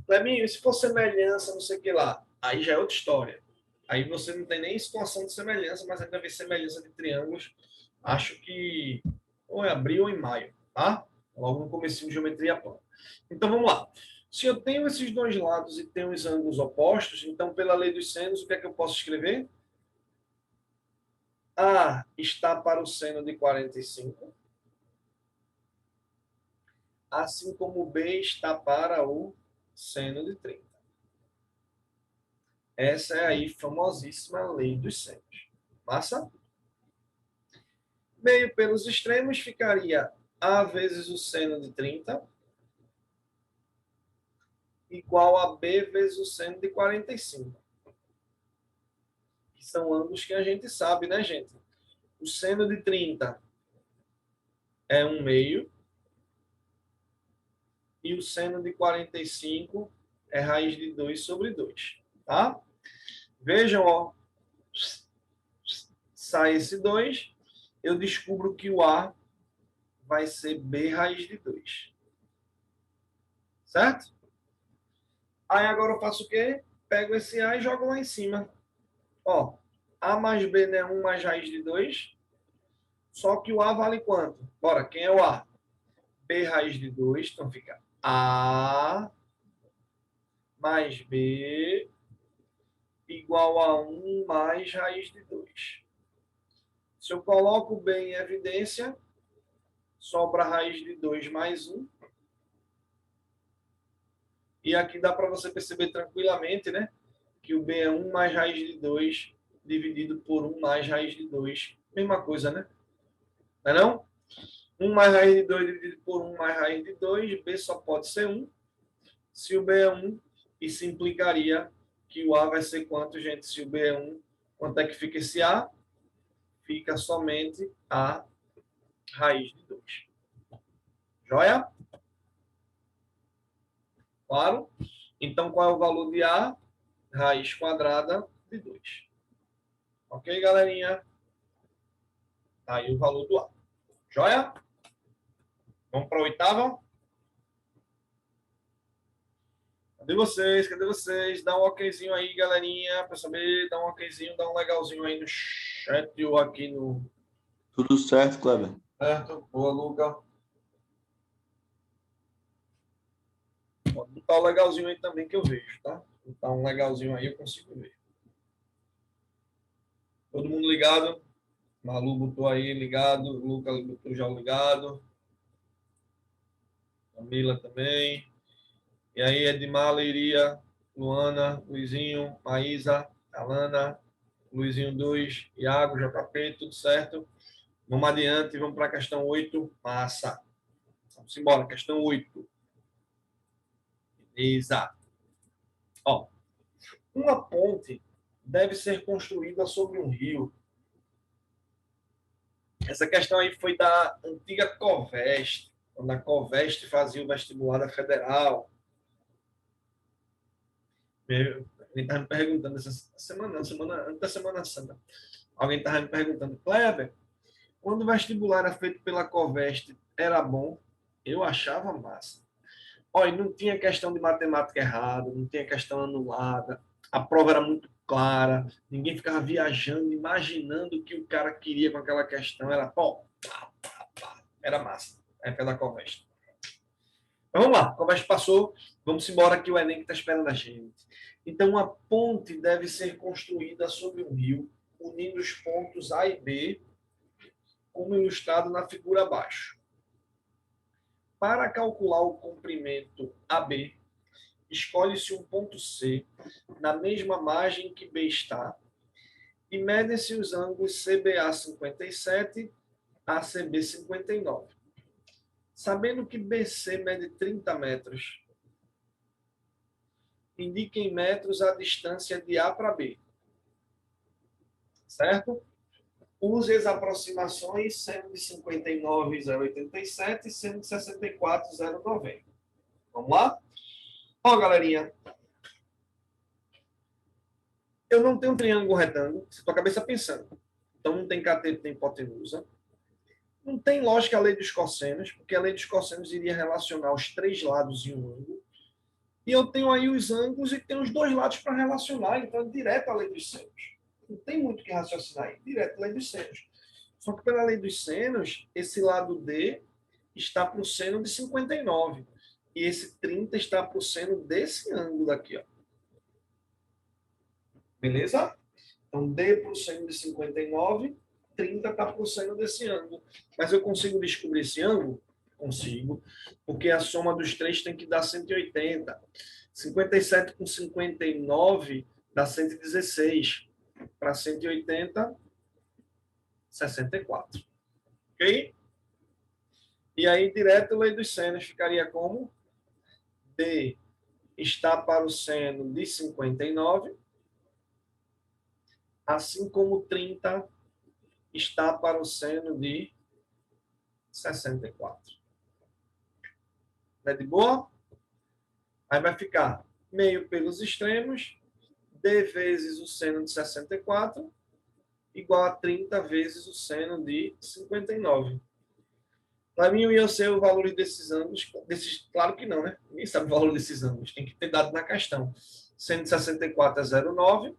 Cleminho, se for semelhança, não sei o que lá, aí já é outra história. Aí você não tem nem situação de semelhança, mas ainda vê semelhança de triângulos. Acho que ou em abril ou em maio, tá? Logo no começo de geometria plana. Então vamos lá. Se eu tenho esses dois lados e tenho os ângulos opostos, então pela lei dos senos, o que é que eu posso escrever? A está para o seno de 45, assim como B está para o seno de 30. Essa é aí famosíssima lei dos senos. Massa? Meio pelos extremos ficaria A vezes o seno de 30 igual a B vezes o seno de 45. Que são ângulos que a gente sabe, né, gente? O seno de 30 é 1/2 e o seno de 45 é raiz de 2 sobre 2, tá? Vejam, ó, sai esse 2, eu descubro que o A vai ser B raiz de 2. Certo? Aí agora eu faço o quê? Pego esse A e jogo lá em cima. Ó, A mais B não é 1 mais raiz de 2. Só que o A vale quanto? Bora, quem é o A? B raiz de 2. Então fica A mais B igual a 1 mais raiz de 2. Se eu coloco B em evidência, sobra a raiz de 2 mais 1. E aqui dá para você perceber tranquilamente, né? Que o B é 1 mais raiz de 2 dividido por 1 mais raiz de 2. Mesma coisa, né? Não é não? 1 mais raiz de 2 dividido por 1 mais raiz de 2, B só pode ser 1. Se o B é 1, isso implicaria que o A vai ser quanto, gente? Se o B é 1, quanto é que fica esse A? Fica somente A raiz de 2. Joia? Claro? Então, qual é o valor de A? Raiz quadrada de 2. Ok, galerinha? Tá aí o valor do A. Joia? Vamos para a oitava? Cadê vocês? Cadê vocês? Dá um okzinho aí, galerinha, para saber. Dá um okzinho, dá um legalzinho aí no chat ou aqui no. Tudo certo, Kleber? Certo? Boa, Luca. Pode botar o legalzinho aí também que eu vejo, tá? Botar um legalzinho aí, eu consigo ver. Todo mundo ligado? Malu botou aí ligado, Luca botou já ligado. Camila também. E aí, Edmar, Leiria, Luana, Luizinho, Maísa, Alana, Luizinho 2, Iago, JP, tudo certo? Vamos adiante, vamos para a questão 8. Massa. Vamos embora, questão 8. Beleza. Ó, uma ponte deve ser construída sobre um rio. Essa questão aí foi da antiga Coveste, quando a Coveste fazia o vestibular da Federal. Alguém estava me perguntando essa semana, antes da Semana Santa. Alguém estava me perguntando, Kleber, quando o vestibular era feito pela Coveste, era bom? Eu achava massa. Olha, não tinha questão de matemática errada, não tinha questão anulada, a prova era muito clara, ninguém ficava viajando, imaginando o que o cara queria com aquela questão, era, pô, era massa, é pela Coveste. Mas vamos lá, a Coveste passou, vamos embora que o Enem está esperando a gente. Então, uma ponte deve ser construída sobre um rio, unindo os pontos A e B, como ilustrado na figura abaixo. Para calcular o comprimento AB, escolhe-se um ponto C na mesma margem que B está e medem-se os ângulos CBA 57 a CB 59. Sabendo que BC mede 30 metros, indique em metros a distância de A para B. certo? Use as aproximações sendo de 59,087 e sendo de 64,090. Vamos lá? Ó, galerinha, eu não tenho um triângulo retângulo, se tua cabeça pensando. Então não tem cateto, tem hipotenusa. Não tem lógica a lei dos cossenos, porque a lei dos cossenos iria relacionar os três lados em um ângulo. E eu tenho aí os ângulos e tenho os dois lados para relacionar, então é direto a lei dos senos. Não tem muito o que raciocinar aí, direto a lei dos senos. Só que pela lei dos senos, esse lado D está para o seno de 59. E esse 30 está para o seno desse ângulo aqui, ó. Beleza? Então, D para o seno de 59, 30 está para o seno desse ângulo. Mas eu consigo descobrir esse ângulo? Consigo, porque a soma dos três tem que dar 180. 57 com 59 dá 116. Para 180, 64. Ok? E aí, direto, a lei dos senos ficaria como? D está para o seno de 59, assim como 30 está para o seno de 64. É de boa? Aí vai ficar meio pelos extremos, D vezes o seno de 64, igual a 30 vezes o seno de 59. Para mim, ia ser o valor desses ângulos. Claro que não, né? Ninguém sabe o valor desses ângulos. Tem que ter dado na questão. Seno de 64 é 0,9.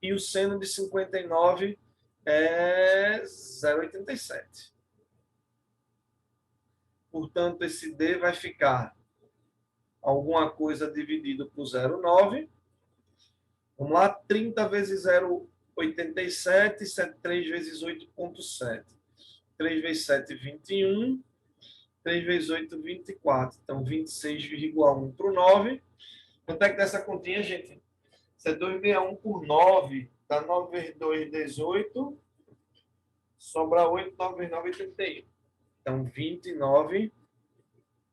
E o seno de 59 é 0,87. Portanto, esse D vai ficar alguma coisa dividido por 0,9. Vamos lá, 30 vezes 0,87, 3 vezes 8,7. 3 vezes 7, 21. 3 vezes 8, 24. Então, 26,1 para o 9. Quanto é que dá essa continha, gente? Isso é 261 por 9. Dá 9 vezes 2, 18. Sobra 8, 9 vezes 9, 81. Então, 29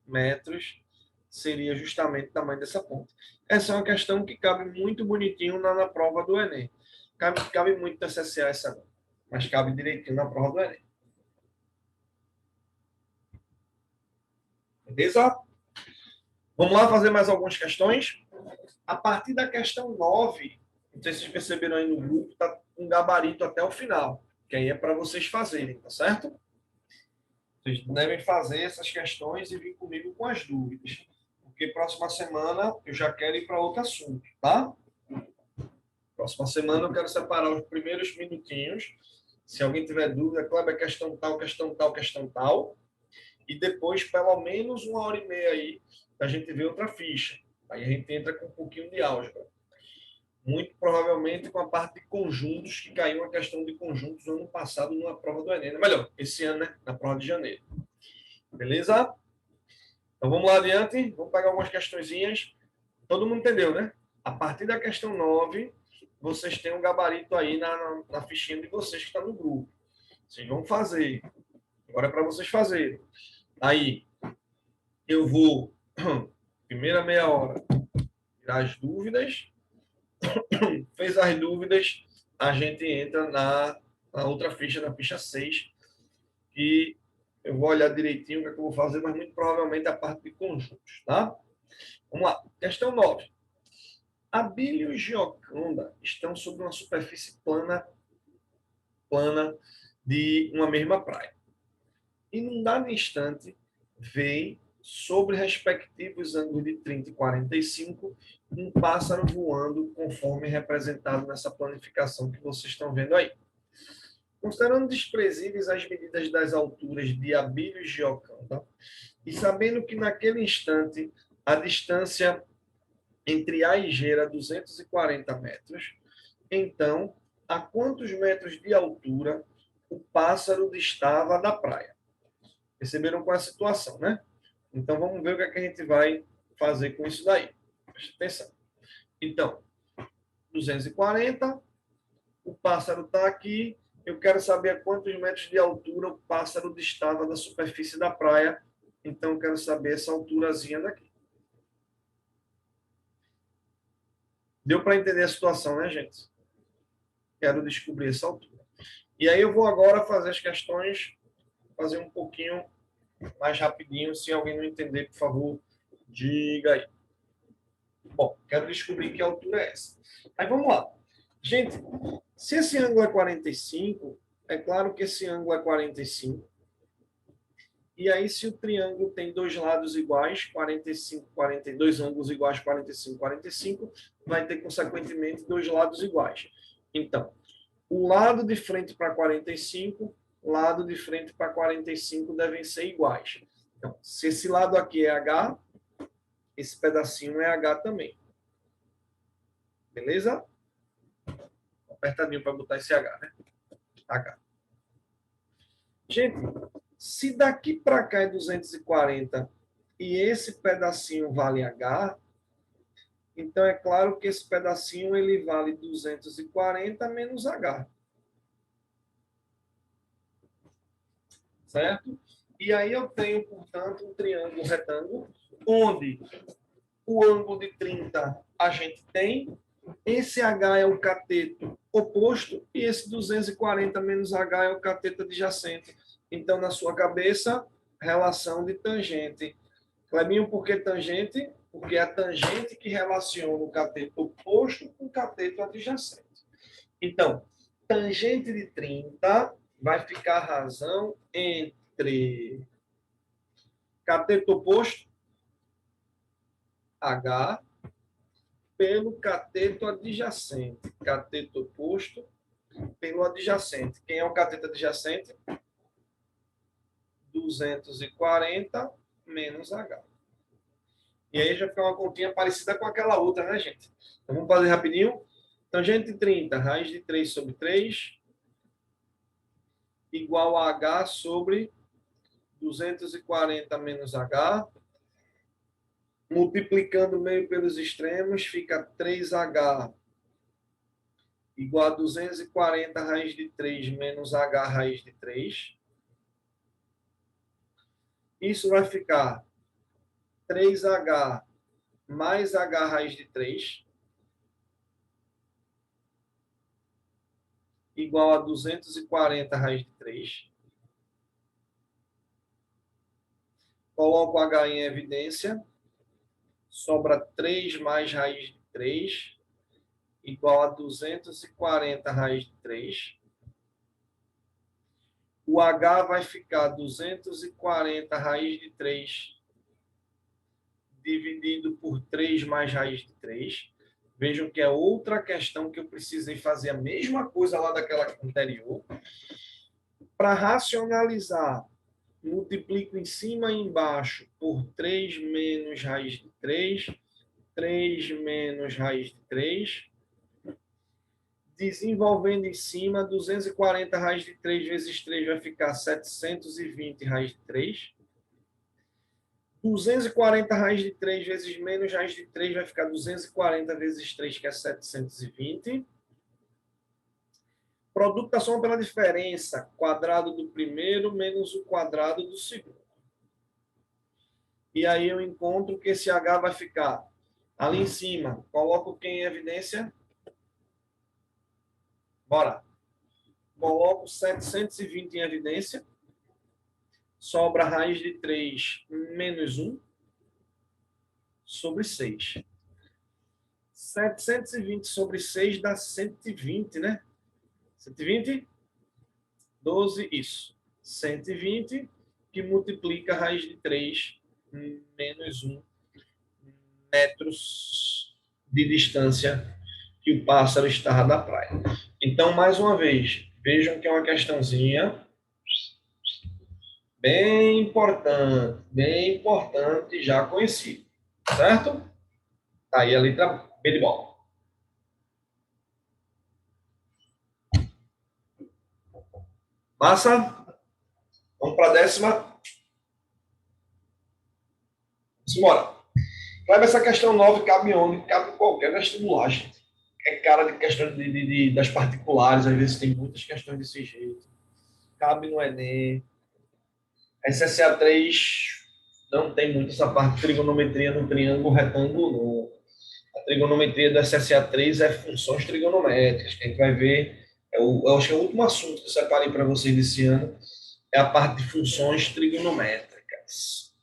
metros seria justamente o tamanho dessa ponte. Essa é uma questão que cabe muito bonitinho na prova do Enem. Cabe muito na CCA essa, mas cabe direitinho na prova do Enem. Beleza? Vamos lá fazer mais algumas questões. A partir da questão 9, não sei se vocês perceberam aí no grupo, está um gabarito até o final, que aí é para vocês fazerem, tá certo? Vocês devem fazer essas questões e vir comigo com as dúvidas, porque próxima semana eu já quero ir para outro assunto, tá? Próxima semana eu quero separar os primeiros minutinhos. Se alguém tiver dúvida, Kleber, questão tal, questão tal, questão tal. E depois, pelo menos 1h30 aí, a gente vê outra ficha. Aí a gente entra com um pouquinho de álgebra. Muito provavelmente com a parte de conjuntos, que caiu uma questão de conjuntos no ano passado numa prova do Enem. Melhor, esse ano, né? Na prova de janeiro. Beleza? Então vamos lá adiante. Vamos pegar algumas questõezinhas. Todo mundo entendeu, né? A partir da questão 9, vocês têm um gabarito aí na fichinha de vocês que está no grupo. Vocês vão fazer. Agora é para vocês fazerem. Aí, eu vou, primeira meia hora, tirar as dúvidas. Fez as dúvidas, a gente entra na outra ficha, na ficha 6, que eu vou olhar direitinho o que é que eu vou fazer, mas muito provavelmente a parte de conjuntos, tá? Vamos lá. Questão 9. Abílio e Gioconda estão sobre uma superfície plana de uma mesma praia. E num dado instante, veem sobre respectivos ângulos de 30 e 45, um pássaro voando conforme representado nessa planificação que vocês estão vendo aí. Considerando desprezíveis as medidas das alturas de Abílio e Gioconda, e sabendo que naquele instante a distância entre A e G era 240 metros, então, a quantos metros de altura o pássaro distava da praia? Perceberam qual é a situação, né? Então, vamos ver o que, é que a gente vai fazer com isso daí. Presta atenção. Então, 240, o pássaro está aqui, eu quero saber a quantos metros de altura o pássaro distava da superfície da praia, então eu quero saber essa alturazinha daqui. Deu para entender a situação, né, gente? Quero descobrir essa altura. E aí eu vou agora fazer as questões, fazer um pouquinho mais rapidinho. Se alguém não entender, por favor, diga aí. Bom, quero descobrir que altura é essa. Aí vamos lá. Gente, se esse ângulo é 45, é claro que esse ângulo é 45. E aí, se o triângulo tem dois lados iguais, 45, 42 ângulos iguais, 45, 45, vai ter, consequentemente, dois lados iguais. Então, o lado de frente para 45, lado de frente para 45 devem ser iguais. Então, se esse lado aqui é H, esse pedacinho é H também. Beleza? Apertadinho para botar esse H, né? H. Gente, se daqui para cá é 240 e esse pedacinho vale H, então é claro que esse pedacinho ele vale 240 menos H. Certo? E aí eu tenho, portanto, um triângulo retângulo, onde o ângulo de 30 a gente tem, esse H é o cateto oposto e esse 240 menos H é o cateto adjacente. Então, na sua cabeça, relação de tangente. Clebinho, por que tangente? Porque é a tangente que relaciona o cateto oposto com o cateto adjacente. Então, tangente de 30 vai ficar a razão entre cateto oposto, H, pelo cateto adjacente. Cateto oposto pelo adjacente. Quem é o cateto adjacente? 240 menos H. E aí já fica uma continha parecida com aquela outra, né, gente? Então vamos fazer rapidinho. Tangente de 30, raiz de 3 sobre 3, igual a H sobre 240 menos H. Multiplicando o meio pelos extremos, fica 3H igual a 240 raiz de 3 menos H raiz de 3. Isso vai ficar 3H mais H raiz de 3 igual a 240 raiz de 3. Coloco H em evidência. Sobra 3 mais raiz de 3 igual a 240 raiz de 3. O H vai ficar 240 raiz de 3 dividido por 3 mais raiz de 3. Vejam que é outra questão que eu precisei fazer a mesma coisa lá daquela anterior. Para racionalizar, multiplico em cima e embaixo por 3 menos raiz de 3, 3 menos raiz de 3. Desenvolvendo em cima, 240 raiz de 3 vezes 3 vai ficar 720 raiz de 3. 240 raiz de 3 vezes menos raiz de 3 vai ficar 240 vezes 3, que é 720. Produto da soma pela diferença, quadrado do primeiro menos o quadrado do segundo. E aí eu encontro que esse H vai ficar ali em cima. Coloco quem em evidência? Bora. Coloco 720 em evidência. Sobra raiz de 3 menos 1 sobre 6. 720 sobre 6 dá 120, né? 120? 12, isso. 120, que multiplica a raiz de 3 menos 1 metros de distância que o pássaro estava da praia. Então, mais uma vez, vejam que é uma questãozinha bem importante, já conhecida. Certo? Tá aí a letra B de bola. Massa? Vamos para a 10ª. Simbora. Claro, essa questão 9 cabe onde? Cabe em qualquer vestibular, gente. É cara de questões das particulares, às vezes tem muitas questões desse jeito. Cabe no Enem. SSA 3 não tem muito essa parte de trigonometria no triângulo retângulo, não. A trigonometria do SSA 3 é funções trigonométricas, que a gente vai ver Eu acho que é o último assunto que eu separei para vocês desse ano é a parte de funções trigonométricas.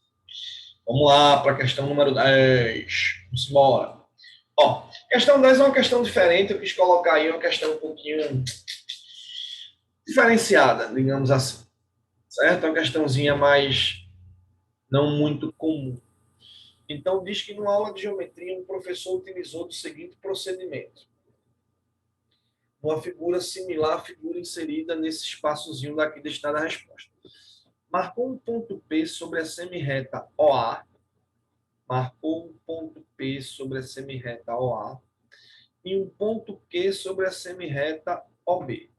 Vamos lá para a questão número 10. Vamos embora. Ó, questão 10 é uma questão diferente. Eu quis colocar aí uma questão um pouquinho diferenciada, digamos assim. Certo? É uma questãozinha mais não muito comum. Então, diz que numa aula de geometria, um professor utilizou o seguinte procedimento. Uma figura similar à figura inserida nesse espaçozinho daqui destinada à resposta. Marcou um ponto P sobre a semirreta OA. Marcou um ponto P sobre a semirreta OA e um ponto Q sobre a semirreta OB.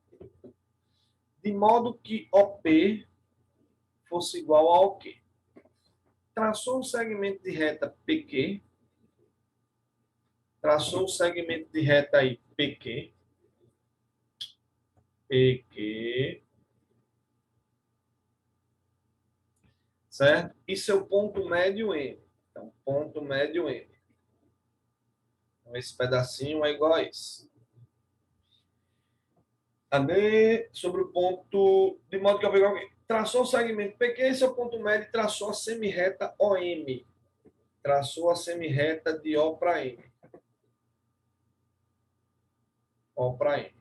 De modo que OP fosse igual a OQ. Traçou um segmento de reta PQ. Traçou um segmento de reta aí PQ. PQ. Certo? E seu ponto médio M. Então, ponto médio M. Então, esse pedacinho é igual a esse. AB sobre o ponto, de modo que eu vejo alguém. Traçou o segmento PQ, esse é o ponto médio, traçou a semirreta OM. Traçou a semirreta de O para M. O para M.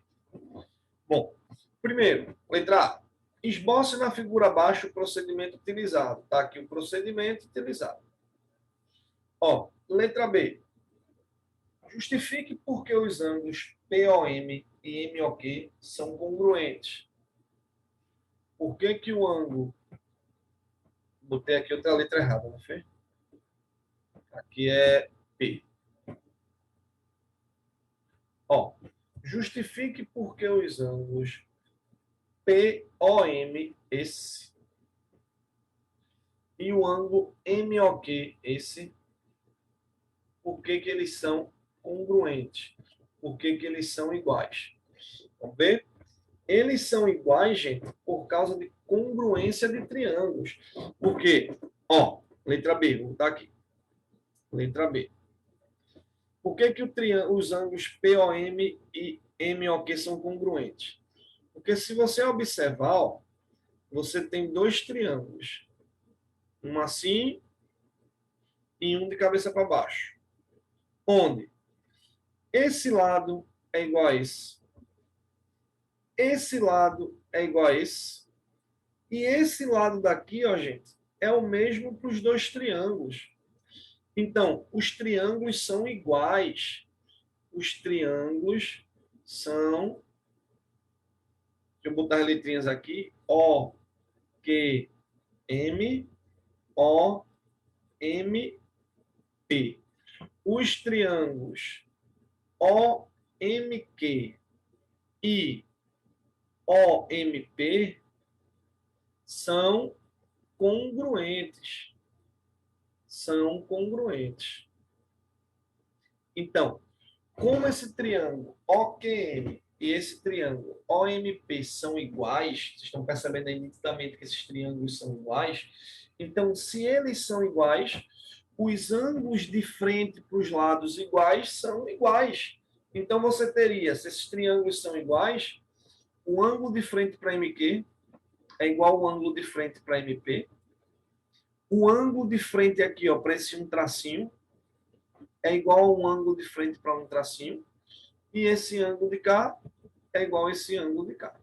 Bom, primeiro, letra A. Esboce na figura abaixo o procedimento utilizado. Está aqui o procedimento utilizado. Ó, letra B. Justifique por que os ângulos POM e MOQ são congruentes. Por que que o ângulo... Botei aqui outra letra errada, não foi? Aqui é P. Ó, justifique por que os ângulos POM, esse, e o ângulo MOQ, esse, por que que eles são congruentes? Por que que eles são iguais? Vamos ver? Eles são iguais, gente, por causa de congruência de triângulos. Por quê? Ó, letra B, vou botar aqui. Letra B. Por que que os ângulos POM e MOQ são congruentes? Porque se você observar, ó, você tem dois triângulos. Um assim e um de cabeça para baixo. Onde esse lado é igual a esse. Esse lado é igual a esse. E esse lado daqui, ó, gente, é o mesmo para os dois triângulos. Então, os triângulos são iguais. Os triângulos são... Deixa eu botar as letrinhas aqui. O, Q, M, O, M, P. Os triângulos OMQ e OMP são congruentes. São congruentes. Então, como esse triângulo OQM e esse triângulo OMP são iguais, vocês estão percebendo aí nitidamente que esses triângulos são iguais, então, se eles são iguais, os ângulos de frente para os lados iguais são iguais. Então, você teria, se esses triângulos são iguais, o ângulo de frente para MQ é igual ao ângulo de frente para MP. O ângulo de frente aqui, ó, para esse um tracinho, é igual ao ângulo de frente para um tracinho. E esse ângulo de cá é igual a esse ângulo de cá.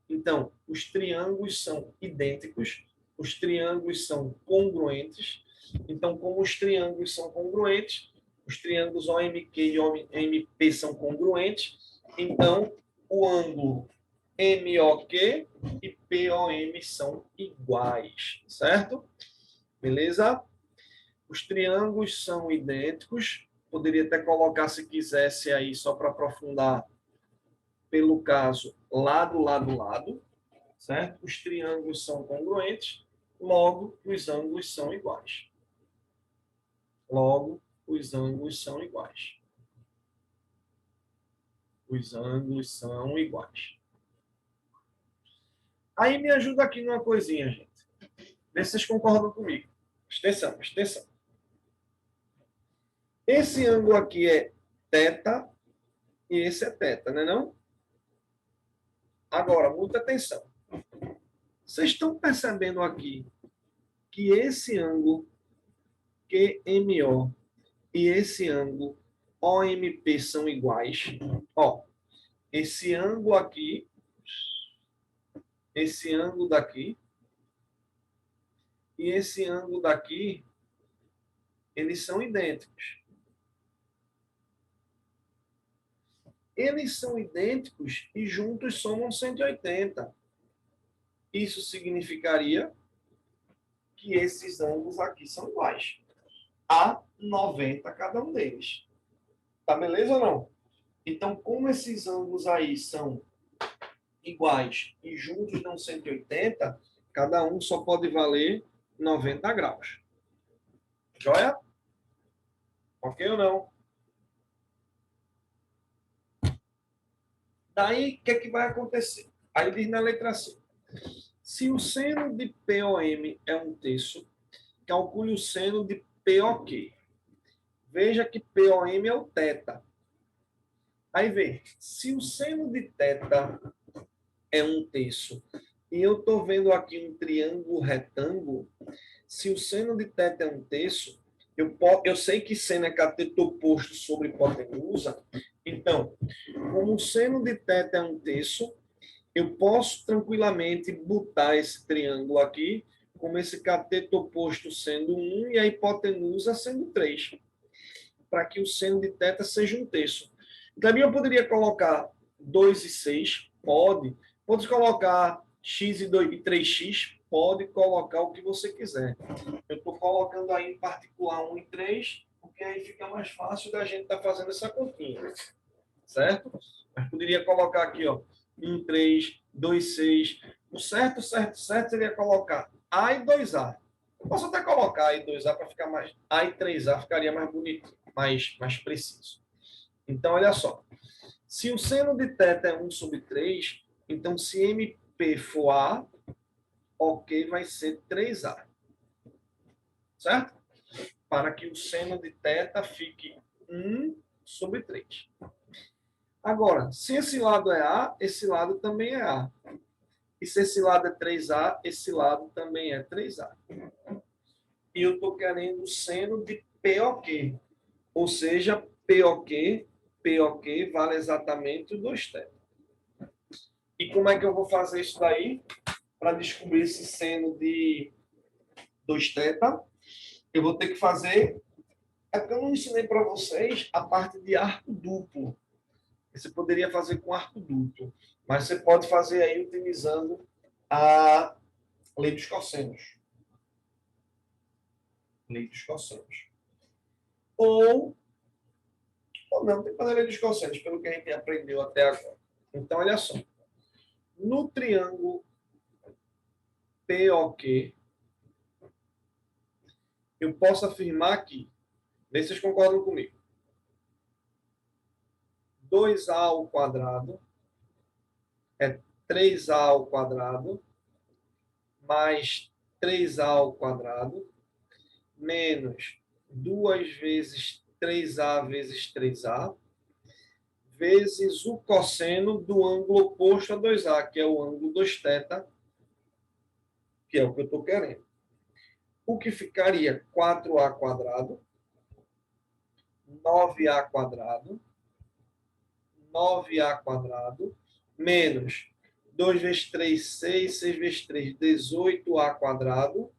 Então, os triângulos são idênticos, os triângulos são congruentes. Então, como os triângulos são congruentes, os triângulos OMQ e OMP são congruentes, então o ângulo MOQ e POM são iguais, certo? Beleza? Os triângulos são idênticos. Poderia até colocar, se quisesse, aí, só para aprofundar, pelo caso, lado, lado, lado, certo? Os triângulos são congruentes, logo, os ângulos são iguais. Logo, os ângulos são iguais. Os ângulos são iguais. Aí me ajuda aqui numa coisinha, gente. Vê se vocês concordam comigo. Presta atenção, presta atenção. Esse ângulo aqui é θ e esse é θ, não é não? Agora, muita atenção. Vocês estão percebendo aqui que esse ângulo QMO e esse ângulo OMP são iguais? Ó, esse ângulo aqui, esse ângulo daqui e esse ângulo daqui, eles são idênticos. Eles são idênticos e juntos somam 180. Isso significaria que esses ângulos aqui são iguais a 90 cada um deles. Tá beleza ou não? Então, como esses ângulos aí são iguais e juntos dão 180, cada um só pode valer 90 graus. Joia? Ok ou não? Daí, o que é que vai acontecer? Aí diz na letra C. Se o seno de POM é 1/3, calcule o seno de POQ. Veja que POM é o θ. Aí vem, se o seno de θ é 1/3 e eu estou vendo aqui um triângulo retângulo, se o seno de θ é 1/3, eu sei que seno é cateto oposto sobre hipotenusa, então, como o seno de θ é 1/3, eu posso tranquilamente botar esse triângulo aqui como esse cateto oposto sendo 1 e a hipotenusa sendo 3, para que o seno de θ seja 1/3. Também eu poderia colocar 2 e 6, pode. Pode colocar x e 3x, pode colocar o que você quiser. Eu estou colocando aí em particular 1 e 3, porque aí fica mais fácil da gente estar fazendo essa continha. Certo? Mas poderia colocar aqui, ó, 1, 3, 2, 6. O certo seria colocar A e 2A. Eu posso até colocar A e 2A para ficar mais... A e 3A ficaria mais bonito, mais preciso. Então, olha só. Se o seno de θ é 1/3, então se MP for A, OK vai ser 3A. Certo? Para que o seno de θ fique 1/3. Agora, se esse lado é A, esse lado também é A. E se esse lado é 3A, esse lado também é 3A. E eu estou querendo o seno de POQ. Ou seja, POQ vale exatamente o 2θ. E como é que eu vou fazer isso daí? Para descobrir esse seno de 2θ, eu vou ter que fazer... É porque eu não ensinei para vocês a parte de arco duplo. Você poderia fazer com arco duplo, mas você pode fazer aí utilizando a lei dos cossenos. Lei dos cossenos. Ou não, tem que fazer a lei dos cossenos, pelo que a gente aprendeu até agora. Então, olha só. No triângulo POQ, eu posso afirmar que, vê se vocês concordam comigo, 2A ao quadrado é 3A ao quadrado mais 3A ao quadrado menos 2 vezes 3A vezes 3A vezes o cosseno do ângulo oposto a 2A, que é o ângulo 2θ, que é o que eu estou querendo. O que ficaria 4A quadrado, 9A quadrado, 9A quadrado, menos 2 vezes 3, 6, 6 vezes 3, 18A quadrado,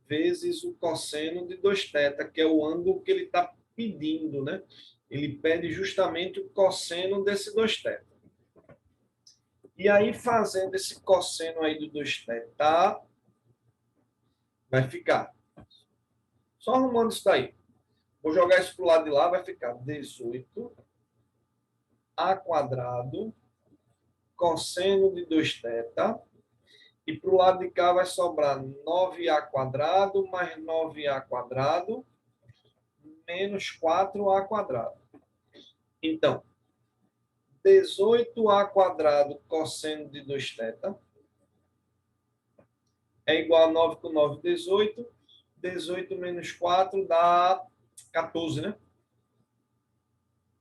vezes o cosseno de 2θ, que é o ângulo que ele está pedindo, né? Ele pede justamente o cosseno desse 2θ. E aí, fazendo esse cosseno aí do 2θ, vai ficar. Só arrumando isso daí. Vou jogar isso para o lado de lá, vai ficar 18A quadrado, cosseno de 2θ, e para o lado de cá vai sobrar 9A quadrado mais 9A quadrado menos 4A quadrado. Então, 18A quadrado cosseno de 2θ é igual a 9 com 9, 18. 18 menos 4 dá 14, né?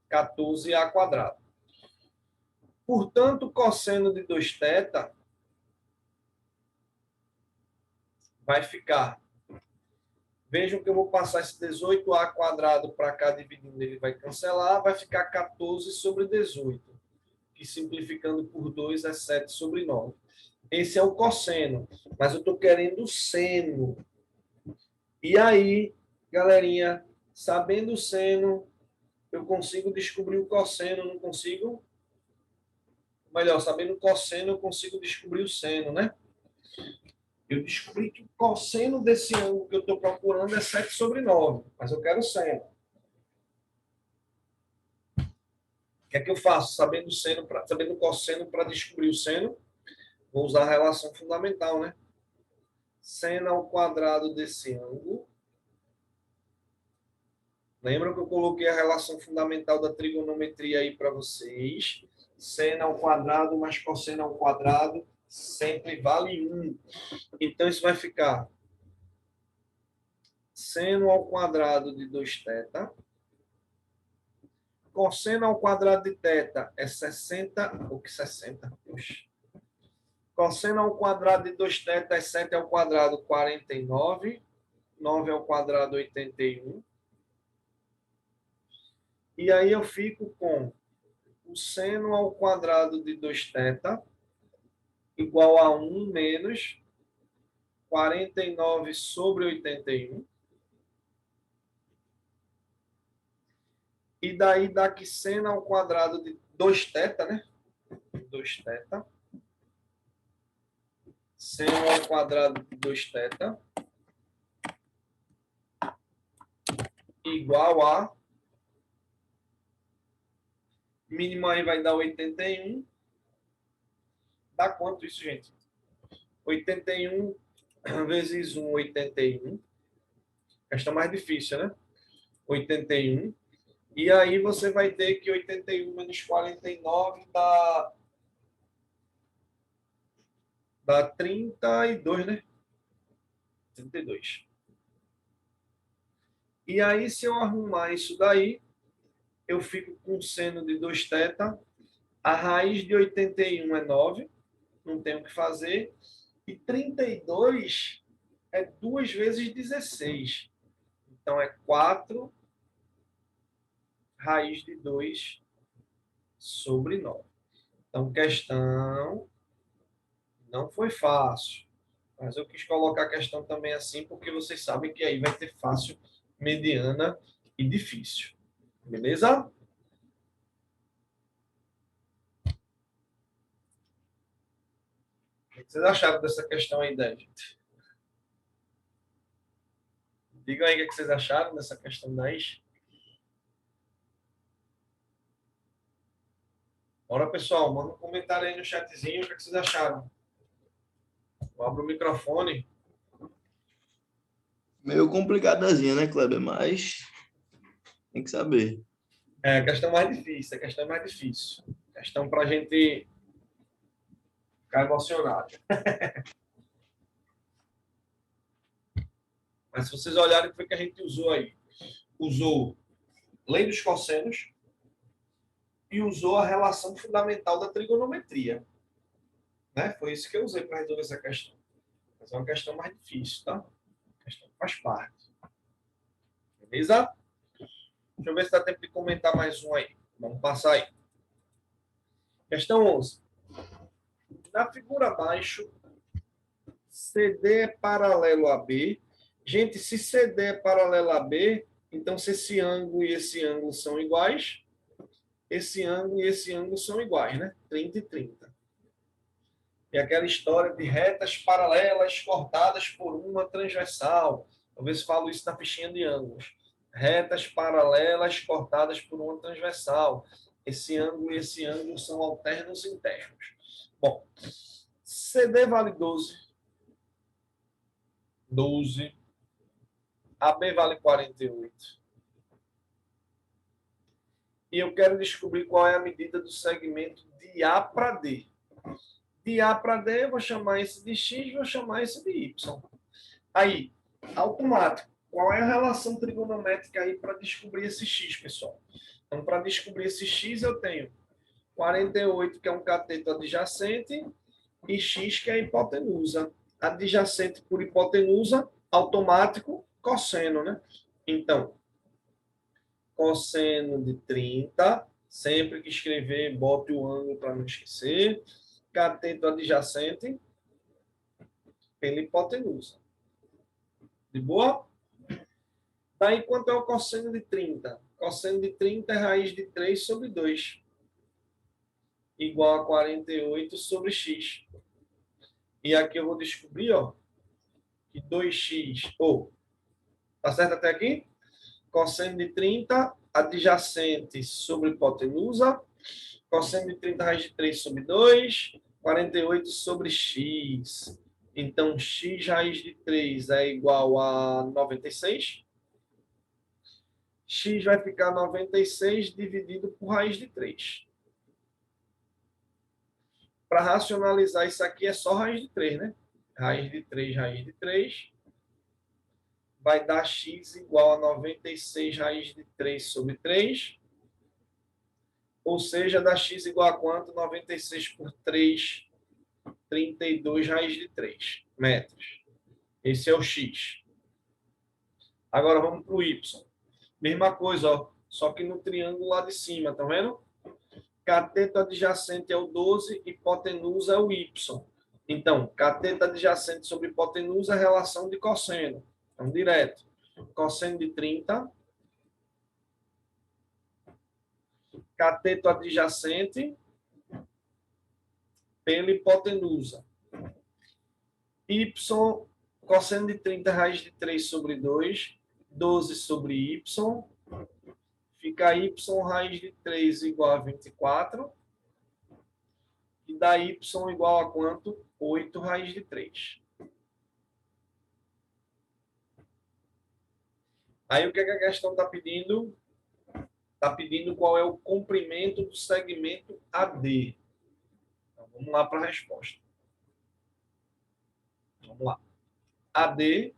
14A quadrado. portanto, o cosseno de 2θ vai ficar... Vejam que eu vou passar esse 18a² para cá, dividindo, ele vai cancelar, vai ficar 14 sobre 18, que simplificando por 2 é 7 sobre 9. Esse é o cosseno, mas eu estou querendo o seno. E aí, galerinha, sabendo o seno, eu consigo descobrir o cosseno, não consigo? Melhor, sabendo o cosseno, eu consigo descobrir o seno, né? Eu descobri que o cosseno desse ângulo que eu estou procurando é 7 sobre 9, mas eu quero o seno. O que é que eu faço? Sabendo o cosseno para descobrir o seno, vou usar a relação fundamental, né? Seno ao quadrado desse ângulo. Lembra que eu coloquei a relação fundamental da trigonometria aí para vocês? Seno ao quadrado mais cosseno ao quadrado sempre vale 1. Então, isso vai ficar seno ao quadrado de 2θ. Cosseno ao quadrado de θ é 60. O que 60? Puxa. Cosseno ao quadrado de 2θ é 7 ao quadrado, 49. 9 ao quadrado, 81. E aí eu fico com o seno ao quadrado de 2θ igual a 1 menos 49 sobre 81. E daí dá que seno ao quadrado de 2θ, né? 2θ. Seno ao quadrado de 2θ igual a... Mínimo aí vai dar 81. Dá quanto isso, gente? 81 vezes 1, 81. Questão mais difícil, né? 81. E aí você vai ter que 81 menos 49 dá 32, né? 32. E aí, se eu arrumar isso daí, eu fico com seno de 2θ. A raiz de 81 é 9. Não tenho o que fazer. E 32 é 2 vezes 16. Então, é 4 raiz de 2 sobre 9. Então, questão não foi fácil. Mas eu quis colocar a questão também assim, porque vocês sabem que aí vai ter fácil, mediana e difícil. Beleza? O que vocês acharam dessa questão aí, gente? Digam aí o que vocês acharam dessa questão 10. Bora, pessoal, manda um comentário aí no chatzinho o que vocês acharam. Eu abro o microfone. Meio complicadazinha, né, Kleber? Mas tem que saber. É a questão mais difícil, a questão mais difícil. Questão para a gente ficar emocionado. Mas se vocês olharem o que a gente usou aí, usou lei dos cossenos e usou a relação fundamental da trigonometria. Né? Foi isso que eu usei para resolver essa questão. Mas é uma questão mais difícil, tá? A questão faz parte. Beleza? Deixa eu ver se dá tempo de comentar mais um aí. Vamos passar aí. Questão 11. Na figura abaixo, CD é paralelo a B. Gente, se CD é paralelo a B, então se esse ângulo e esse ângulo são iguais, esse ângulo e esse ângulo são iguais, né? 30 e 30. É aquela história de retas paralelas cortadas por uma transversal. Talvez falo isso na fichinha de ângulos. Retas paralelas cortadas por uma transversal. Esse ângulo e esse ângulo são alternos internos. Bom, CD vale 12. 12. AB vale 48. E eu quero descobrir qual é a medida do segmento de A para D. De A para D, eu vou chamar esse de X, vou chamar esse de Y. Aí, automático. Qual é a relação trigonométrica aí para descobrir esse X, pessoal? Então, para descobrir esse X, eu tenho 48, que é um cateto adjacente, e x, que é a hipotenusa. Adjacente por hipotenusa, automático, cosseno, né? Então, cosseno de 30, sempre que escrever, bote o ângulo para não esquecer. Cateto adjacente pela hipotenusa. De boa? Daí, quanto é o cosseno de 30? Cosseno de 30 é raiz de 3 sobre 2, igual a 48 sobre x. E aqui eu vou descobrir, ó, que 2x, tá certo até aqui? Cosseno de 30, adjacente sobre hipotenusa, cosseno de 30 raiz de 3 sobre 2, 48 sobre x. Então, x raiz de 3 é igual a 96. X vai ficar 96 dividido por raiz de 3. Para racionalizar isso aqui é só raiz de 3, né? Raiz de 3, raiz de 3. Vai dar x igual a 96 raiz de 3 sobre 3. Ou seja, dá x igual a quanto? 96 por 3, 32 raiz de 3 metros. Esse é o x. Agora vamos para o y. Mesma coisa, ó, só que no triângulo lá de cima, tá vendo? Cateto adjacente é o 12, hipotenusa é o y. Então, cateto adjacente sobre hipotenusa é relação de cosseno. Então, direto. Cosseno de 30. Cateto adjacente pela hipotenusa. Y, cosseno de 30 raiz de 3 sobre 2, 12 sobre y. Fica y raiz de 3 igual a 24. E dá y igual a quanto? 8 raiz de 3. Aí o que a questão está pedindo? Está pedindo qual é o comprimento do segmento AD. Então, vamos lá para a resposta. Vamos lá. AD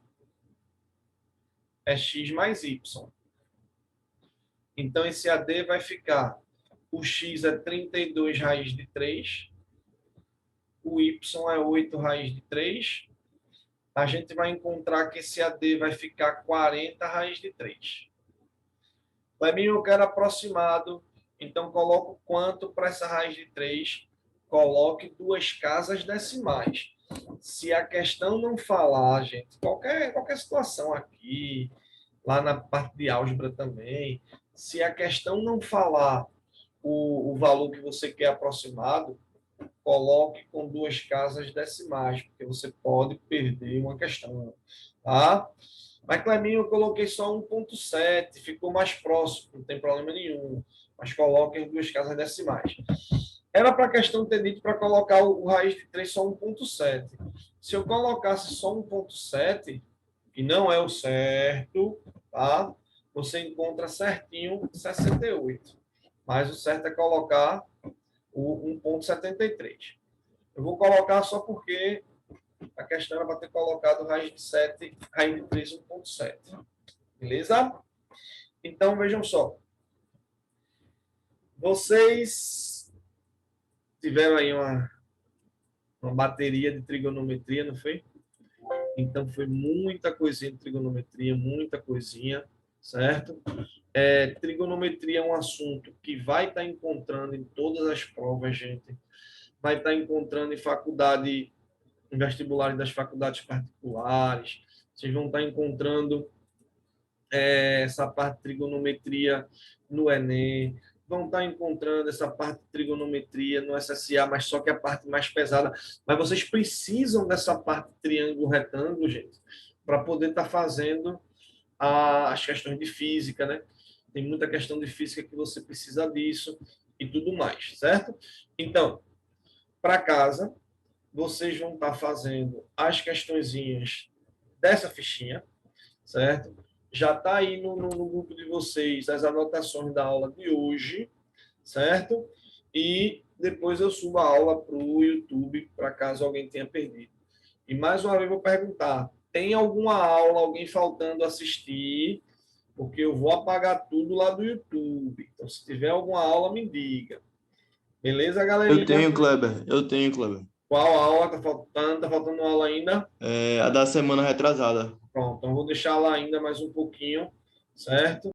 é x mais y. Então, esse AD vai ficar, o x é 32 raiz de 3, o y é 8 raiz de 3. A gente vai encontrar que esse AD vai ficar 40 raiz de 3. Para mim, eu quero aproximado, então coloco quanto para essa raiz de 3? Coloque 2 casas decimais. Se a questão não falar, gente, qualquer situação aqui, lá na parte de álgebra também, se a questão não falar o valor que você quer aproximado, coloque com 2 casas decimais, porque você pode perder uma questão. Tá? Mas, Cleminho, eu coloquei só 1,7, ficou mais próximo, não tem problema nenhum. Mas coloque em 2 casas decimais. Era para a questão ter dito para colocar o raiz de 3 só 1,7. Se eu colocasse só 1,7, que não é o certo, tá? Você encontra certinho 68. Mas o certo é colocar o 1,73. Eu vou colocar só porque a questão era para ter colocado raiz de 7, raiz de 3, 1,7. Beleza? Então, vejam só. Vocês tiveram aí uma bateria de trigonometria, não foi? Então, foi muita coisinha de trigonometria, muita coisinha, certo? Trigonometria é um assunto que vai estar encontrando em todas as provas, gente. Vai estar encontrando em faculdade, em vestibulares das faculdades particulares. Vocês vão estar encontrando essa parte de trigonometria no Enem. Vão estar encontrando essa parte de trigonometria no SSA, mas só que a parte mais pesada. Mas vocês precisam dessa parte de triângulo retângulo, gente, para poder estar fazendo as questões de física, né? Tem muita questão de física que você precisa disso e tudo mais, certo? Então, para casa, vocês vão estar fazendo as questõezinhas dessa fichinha, certo? Já está aí no grupo de vocês as anotações da aula de hoje, certo? E depois eu subo a aula para o YouTube, para caso alguém tenha perdido. E mais uma vez vou perguntar, tem alguma aula, alguém faltando assistir? Porque eu vou apagar tudo lá do YouTube. Então, se tiver alguma aula, me diga. Beleza, Eu galerinha? tenho, Kleber. Eu tenho, Kleber. Qual aula tá faltando? Tá faltando aula ainda? A da semana retrasada. Pronto, então vou deixar lá ainda mais um pouquinho, certo?